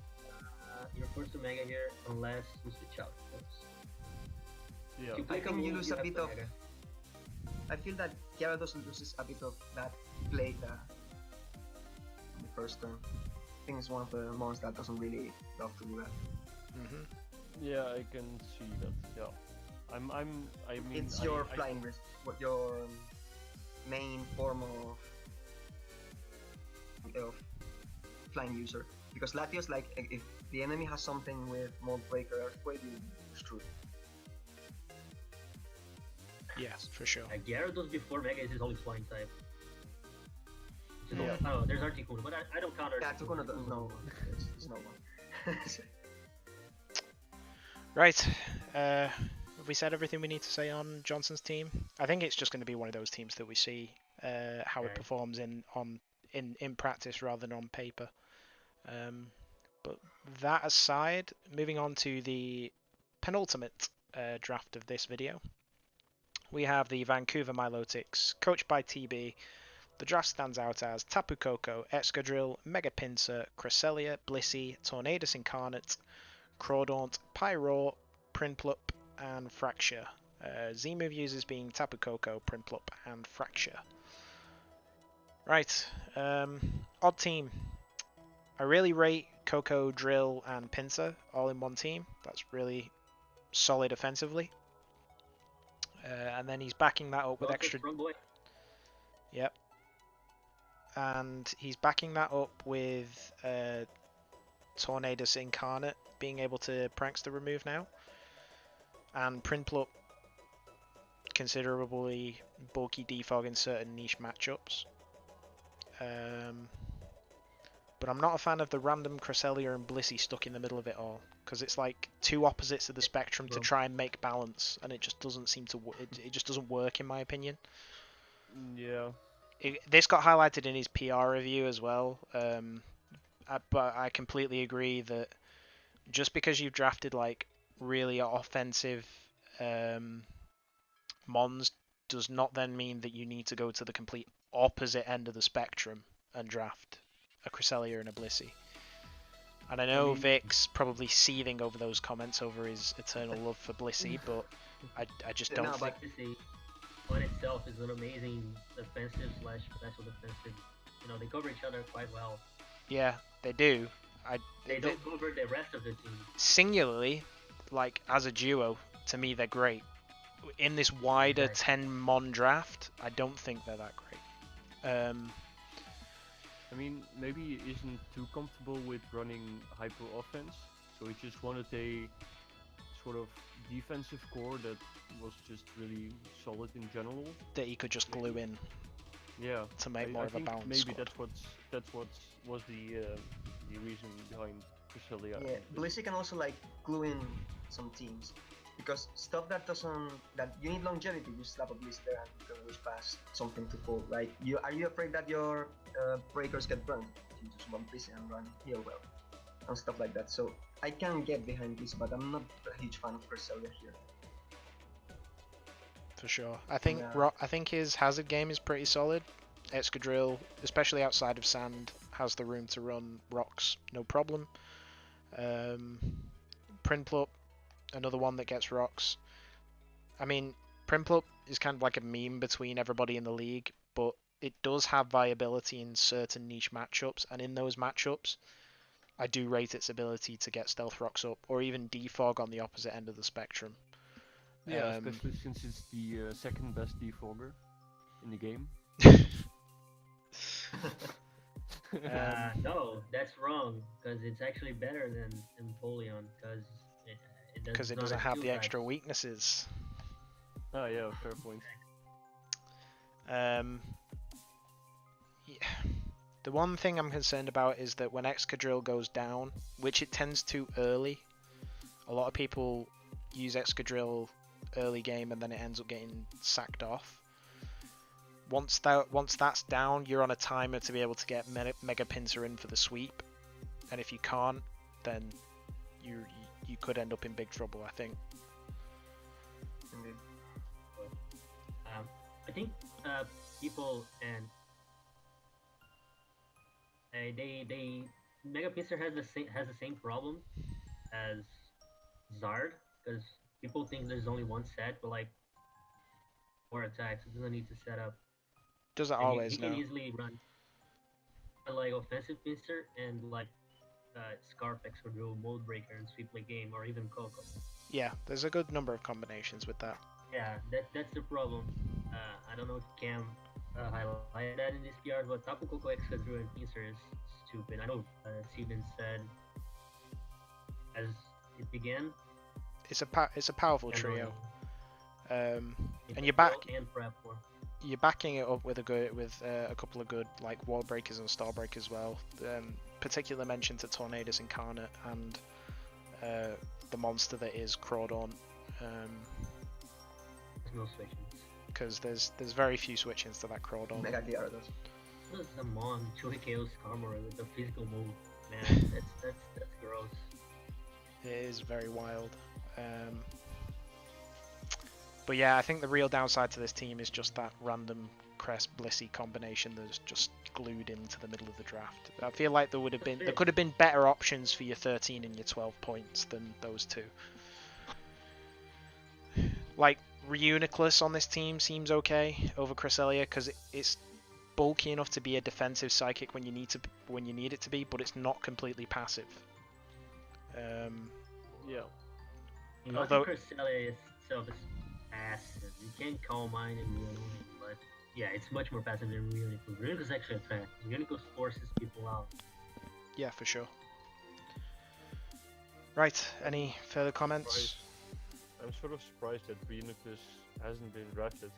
You're forced to Mega here unless you switch out. Yeah. If you pick a think you move, lose you a have bit to of- Mega. I feel that Gyarados loses a bit of that play that in the first turn. I think it's one of the mons that doesn't really love to do that. Hmm Yeah, I can see that. Yeah. I mean, It's your I- flying risk, what your main form of flying user. Because Latios, like, if the enemy has something with Mold Breaker Earthquake, you're screwed. Yes, for sure. Gyarados before Mega is his only flying type. Yeah. Oh, there's Articuno, but I don't count Yeah, Articuno. Tukono doesn't know. There's no one. Right. Have we said everything we need to say on Johnson's team? I think it's just going to be one of those teams that we see how it Okay. performs in practice rather than on paper. But that aside, moving on to the penultimate draft of this video, we have the Vancouver Milotics, coached by TB. The draft stands out as Tapu Koko, Excadrill, Mega Pinsir, Cresselia, Blissey, Tornadus Incarnate, Crawdaunt, Pyroar, Prinplup, and Fracture. Z-move users being Tapu Koko, Prinplup, and Fracture. Right. Odd team. I really rate Coco, Drill, and Pincer all in one team. That's really solid offensively. And then he's backing that up with Also extra. strong boy. Yep. And he's backing that up with Tornadus Incarnate being able to Prankster remove now. And Prinplup considerably bulky defog in certain niche matchups. But I'm not a fan of the random Cresselia and Blissey stuck in the middle of it all, because it's like two opposites of the spectrum to try and make balance, and it just doesn't seem to. It just doesn't work in my opinion. Yeah. This got highlighted in his PR review as well. But I completely agree that just because you've drafted like really offensive Mons does not then mean that you need to go to the complete opposite end of the spectrum and draft a Cresselia and a Blissey. And I know Vic's probably seething over those comments over his eternal love for Blissey, but I just don't think... But Blissey on itself is an amazing offensive / special defensive. You know, they cover each other quite well. Yeah, they do. They don't cover the rest of the team. Singularly, like as a duo, to me they're great. In this wider 10-mon draft, I don't think they're that great. I mean, maybe he isn't too comfortable with running hyper offense, so he just wanted a sort of defensive core that was just really solid in general. That he could just glue in. Yeah. To make more of a balanced maybe squad. that's what was the reason behind Cresselia. Yeah, Blissey can also like glue in some teams. Because stuff that you need longevity, you slap a Blitz there and you can push past something to fall. Like are you afraid that your breakers get burned? You just one Blitz and run heal well and stuff like that. So I can get behind this, but I'm not a huge fan of Cresselia here. For sure. I think his hazard game is pretty solid. Excadrill, especially outside of sand, has the room to run rocks, no problem. Prinplup, another one that gets rocks. I mean, Prinplup is kind of like a meme between everybody in the league, but it does have viability in certain niche matchups, and in those matchups, I do rate its ability to get stealth rocks up, or even defog on the opposite end of the spectrum. Yeah, especially since it's the second best defogger in the game. No, that's wrong, because it's actually better than Empoleon, because it doesn't have the extra weaknesses. Oh yeah, fair point. Yeah. The one thing I'm concerned about is that when Excadrill goes down, which it tends to early, a lot of people use Excadrill early game and then it ends up getting sacked off. Once that's down, you're on a timer to be able to get Mega Pincer in for the sweep, and if you can't, then you could end up in big trouble, I think. Indeed. I think people and they Mega Pincer has the same problem as Zard, because people think there's only one set, but like 4 attacks, it doesn't need to set up. Doesn't And always he can easily run like offensive Pincer and like Scarpex or Drill, Mold Breaker, and Sweep Late Game, or even Coco. Yeah, there's a good number of combinations with that. Yeah, that's the problem. I don't know if Cam highlighted that in this PR, but Tapu Koko, Excadrill, and Pincer is stupid. I know Steven said as it began. It's a powerful trio. And you're you're backing it up with a couple of good like wall breakers and star breakers as well. Particular mention to Tornadus Incarnate and the monster that is Crawdon. No switching. Because there's very few switch-ins to that Crawdon. Mega Gyarados. This is a Mon Showan Skarmory with a physical move. Man, that's gross. It is very wild. But yeah, I think the real downside to this team is just that random Crest Blissey combination that's just glued into the middle of the draft. I feel like there could have been better options for your 13 and your 12 points than those two. Like Reuniclus on this team seems okay over Cresselia because bulky enough to be a defensive psychic when you need it to be, but it's not completely passive. Yeah. Although- Cresselia itself is passive. You can't Calm Mind and Regenix, but yeah, it's much more passive than Regenix. Regenix is actually a threat. Regenix forces people out. Yeah, for sure. Right, any further comments? I'm sort of surprised that Regenix hasn't been drafted.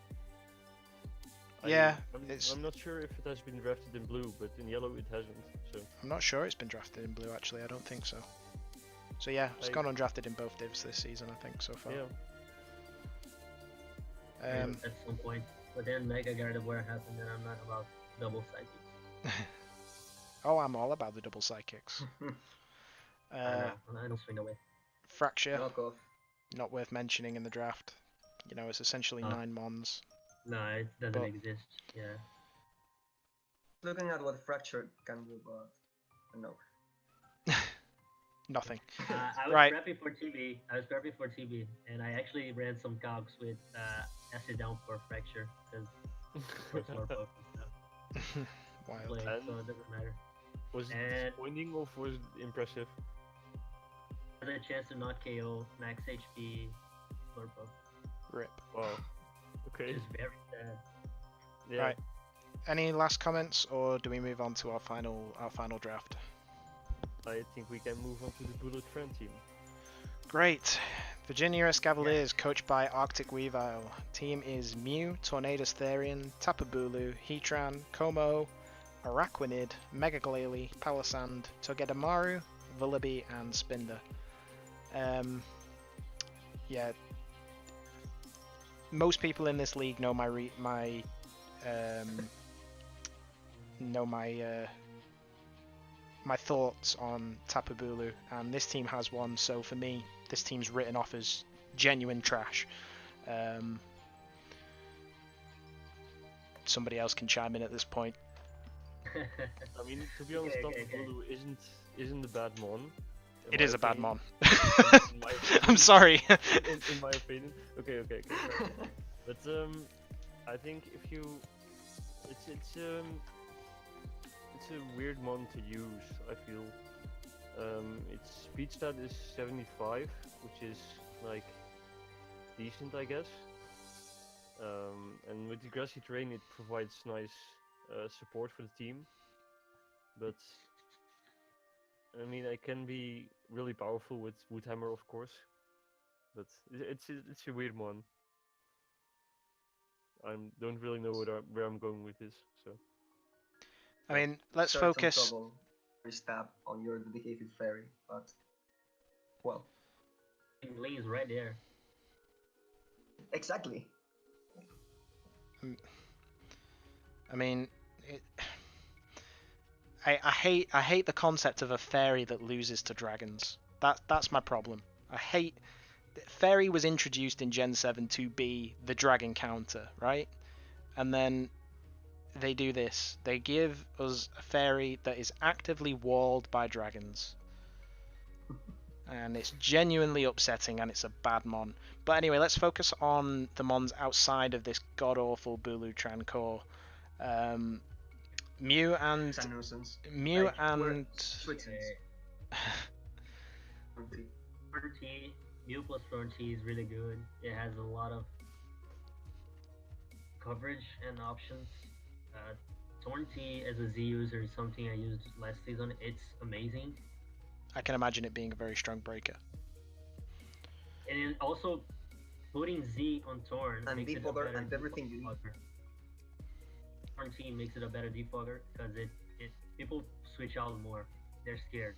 Yeah, I'm not sure if it has been drafted in blue, but in yellow it hasn't. So I'm not sure it's been drafted in blue, actually. I don't think so. So yeah, it's gone undrafted in both divs this season, I think, so far. yeah, At some point. But then Mega Gardevoir happened, and I'm not about double psychics. Oh, I'm all about the double psychics. I don't swing away. Fracture, Knock off. not worth mentioning in the draft. You know, it's essentially Oh. 9 mons. No, it doesn't But- exist. Yeah. Looking at what Fracture can do, but no. Nothing. I was Right. prepping for TB, and I actually ran some calcs with acid down for Fracture, because for Slurpoke and stuff. Wild. Play, And- so it doesn't matter. was it And- disappointing or was it impressive? I had a chance to not KO max HP Slurpoke, Rip. Wow. which Okay. is very sad. Yeah. Right. Any last comments, or do we move on to our final draft? I think we can move on to the Bullet Friend team. Great. Virginia Cavaliers, coached by Arctic Weavile. Team is Mew, Tornadus Therian, Tapu Bulu, Heatran, Como, Araquanid, Mega Glalie, Palossand, Togedemaru, Vullaby, and Spinder. Yeah. Most people in this league know my thoughts on Tapu Bulu, and this team has one, so for me, this team's written off as genuine trash. Somebody else can chime in at this point. I mean, to be honest, Okay. Tapu Bulu isn't a bad mon. in It my is a bad opinion. mon. In my I'm opinion. sorry. in my opinion. Okay. Fair. But I think if you, it's a weird mon to use. I feel. Its speed stat is 75, which is like decent, I guess. And with the grassy terrain, it provides nice support for the team. But I mean, I can be really powerful with Woodhammer, of course. But it's a weird one. I don't really know where I'm going with this. So I mean, let's Start some focus. trouble, stab on your dedicated fairy, but well, Lean's right there. exactly. I mean, I hate the concept of a fairy that loses to dragons. That's my problem. I hate fairy was introduced in Gen 7 to be the dragon counter, right? And then they do this. They give us a fairy that is actively walled by dragons. And it's genuinely upsetting, and it's a bad mon. But anyway, let's focus on the mons outside of this god-awful Bulu-Tran core. Mew and It's a nuisance. Mew Like, we're and Switzerland. Fern Mew plus Fern is really good. It has a lot of coverage and options. Torn T as a Z user is something I used last season. It's amazing. I can imagine it being a very strong breaker. And then also putting Z on Torn And makes it a defogger better and everything you need. defogger. Torn T makes it a better defogger because it people switch out more. They're scared.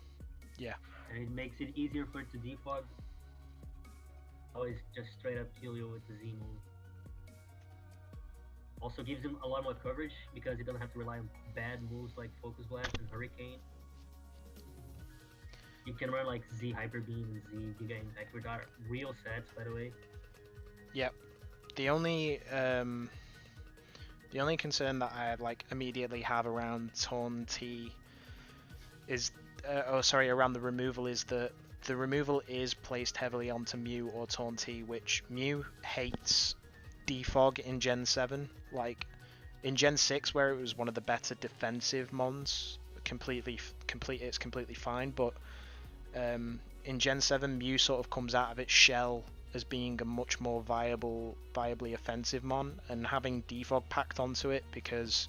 Yeah. And it makes it easier for it to defog. Always just straight up kill you with the Z move. Also gives him a lot more coverage because he doesn't have to rely on bad moves like Focus Blast and Hurricane. You can run like Z Hyper Beam and Z Giga Impact, which are real sets, by the way. The only concern that I like immediately have around Torn T is around the removal is that the removal is placed heavily onto Mew or Torn T, which Mew hates defog in Gen 7. Like, In Gen 6, where it was one of the better defensive mons, it's completely fine. But in Gen 7, Mew sort of comes out of its shell as being a much more viably offensive mon, and having Defog packed onto it because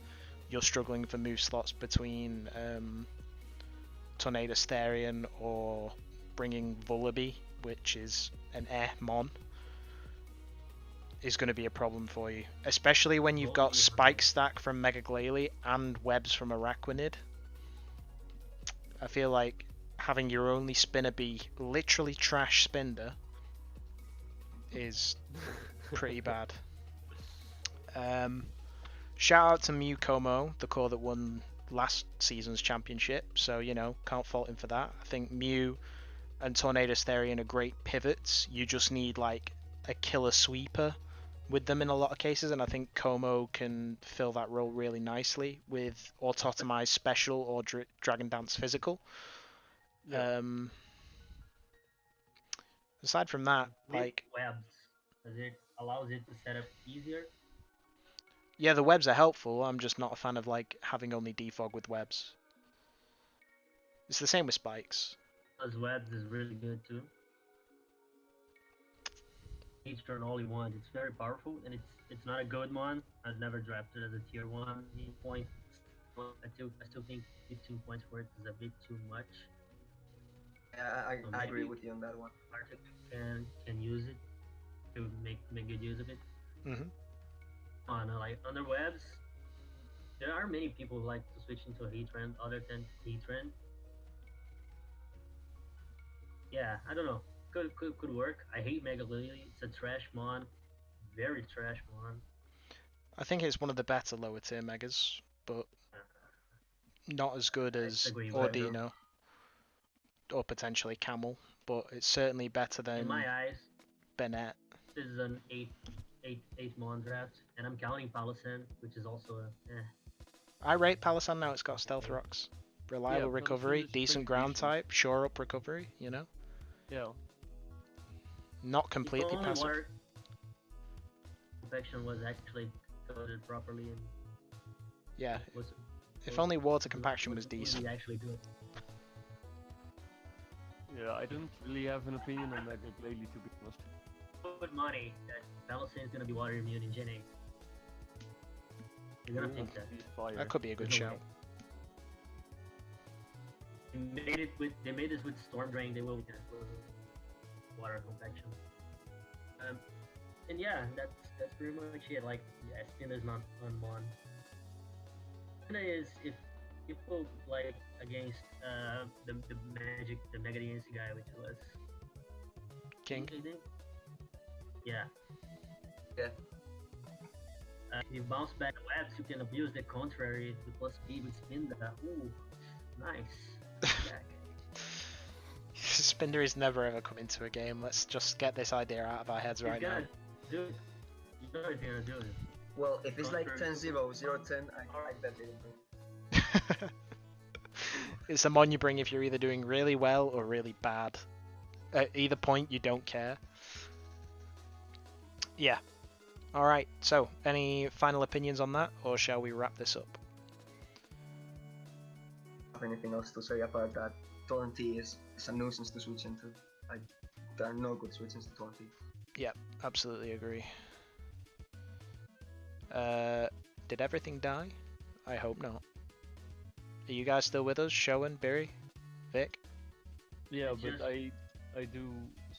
you're struggling for move slots between Tornado Therian or bringing Vullaby, which is an air mon, is going to be a problem for you, especially when you've got Spike Stack from Mega Glalie and Webs from Araquanid. I feel like having your only spinner be literally trash Spinder is pretty bad. Shout out to Mew Como, the core that won last season's championship, so you know, can't fault him for that. I think Mew and Tornado Therian are great pivots. You just need like a killer sweeper with them in a lot of cases, and I think Como can fill that role really nicely with Autotomized Special or Dragon Dance Physical. Yeah. Aside from that, like webs, does it allows it to set up easier? yeah, the webs are helpful. I'm just not a fan of like having only defog with webs. It's the same with spikes. Because webs is really good too. Each turn all you want. It's very powerful, and it's not a good one. I've never drafted as a tier 1 in points. I still think 15 points for it is a bit too much. Yeah, I agree with you on that one. Arctic can use it to make good use of it. Mm-hmm. On the webs, there are many people who like to switch into a Heatran other than Heatran. Yeah, I don't know. Could work. I hate Mega Lily. It's a trash mon. Very trash mon. I think it's one of the better lower tier megas, but not as good as Ordino or potentially Camel, but it's certainly better than in my eyes, Bennett. This is an 8 mon draft, and I'm counting Palossand, which is also a I rate Palossand now. It's got Stealth Rocks, reliable recovery, decent ground type, shore up recovery. You know. Yeah. Not completely passive. Water compaction was actually coded properly, and yeah. If only water compaction was decent. Actually good. Yeah, I don't really have an opinion on that lately, to be honest. Put money that Palossand is gonna be water immune in Gen 8. You're gonna think that. That could be a good shout. They made this with Storm Drain. They will with water compaction. And yeah, that's pretty much it. Like, yeah, Spinner's not on Mon. Spinner is if people like against the Mega DNC guy, which was King. Yeah. Yeah. You bounce back webs, you can abuse the contrary with plus speed with Spinda. Ooh, nice. Spinder is never ever come into a game. Let's just get this idea out of our heads right now. Do it. You know he's gonna do it. Well, if it's like 10-0, 0-10, I bet they will. It's a mon you bring if you're either doing really well or really bad. At either point, you don't care. Yeah. Alright, so, any final opinions on that, or shall we wrap this up? Have anything else to say about that? Torrentee is a nuisance to switch into. Like, there are no good switches to Torrentee. Yep, absolutely agree. Did everything die? I hope not. Are you guys still with us? Showan, Biri, Vic? Yeah, but I do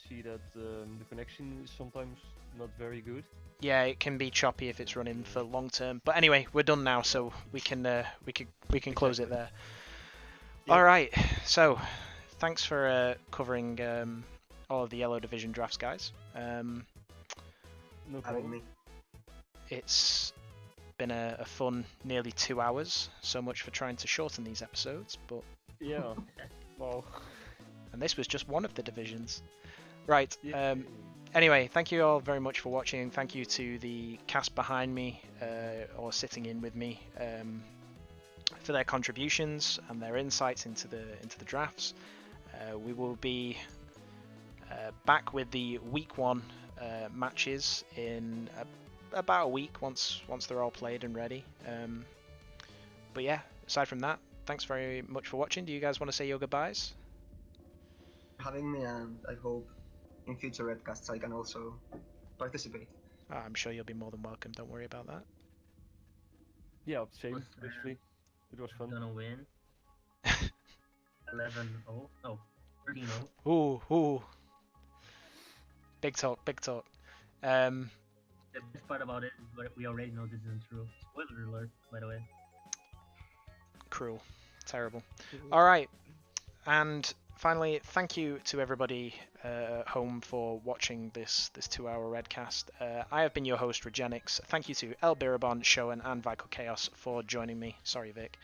see that the connection is sometimes not very good. Yeah, it can be choppy if it's running for long term. But anyway, we're done now, so we can close it there. Yep. All right. So, thanks for covering all of the Yellow Division drafts, guys. No problem. It's been a fun nearly 2 hours. So much for trying to shorten these episodes, but yeah. Wow. And this was just one of the divisions. Right. Anyway, thank you all very much for watching. Thank you to the cast behind me, or sitting in with me, for their contributions and their insights into the drafts. We will be back with the week 1 matches in about a week once they're all played and ready. But yeah, aside from that, thanks very much for watching. Do you guys want to say your goodbyes? Having me, and I hope in future REDcasts I can also participate. Oh, I'm sure you'll be more than welcome. Don't worry about that. Yeah, same. Was, Actually, it was fun. Gonna win. 11-0. Oh, 13-0. Ooh. Big talk, big talk. The best part about it is that we already know this isn't true. Spoiler alert, by the way. Cruel. Terrible. Alright. And finally, thank you to everybody at home for watching this 2-hour REDcast. I have been your host, Regenix. Thank you to Biribon, Showan, and Vichelchaos for joining me. Sorry, Vic.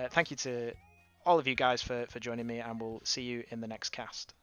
Thank you to all of you guys for joining me, and we'll see you in the next cast.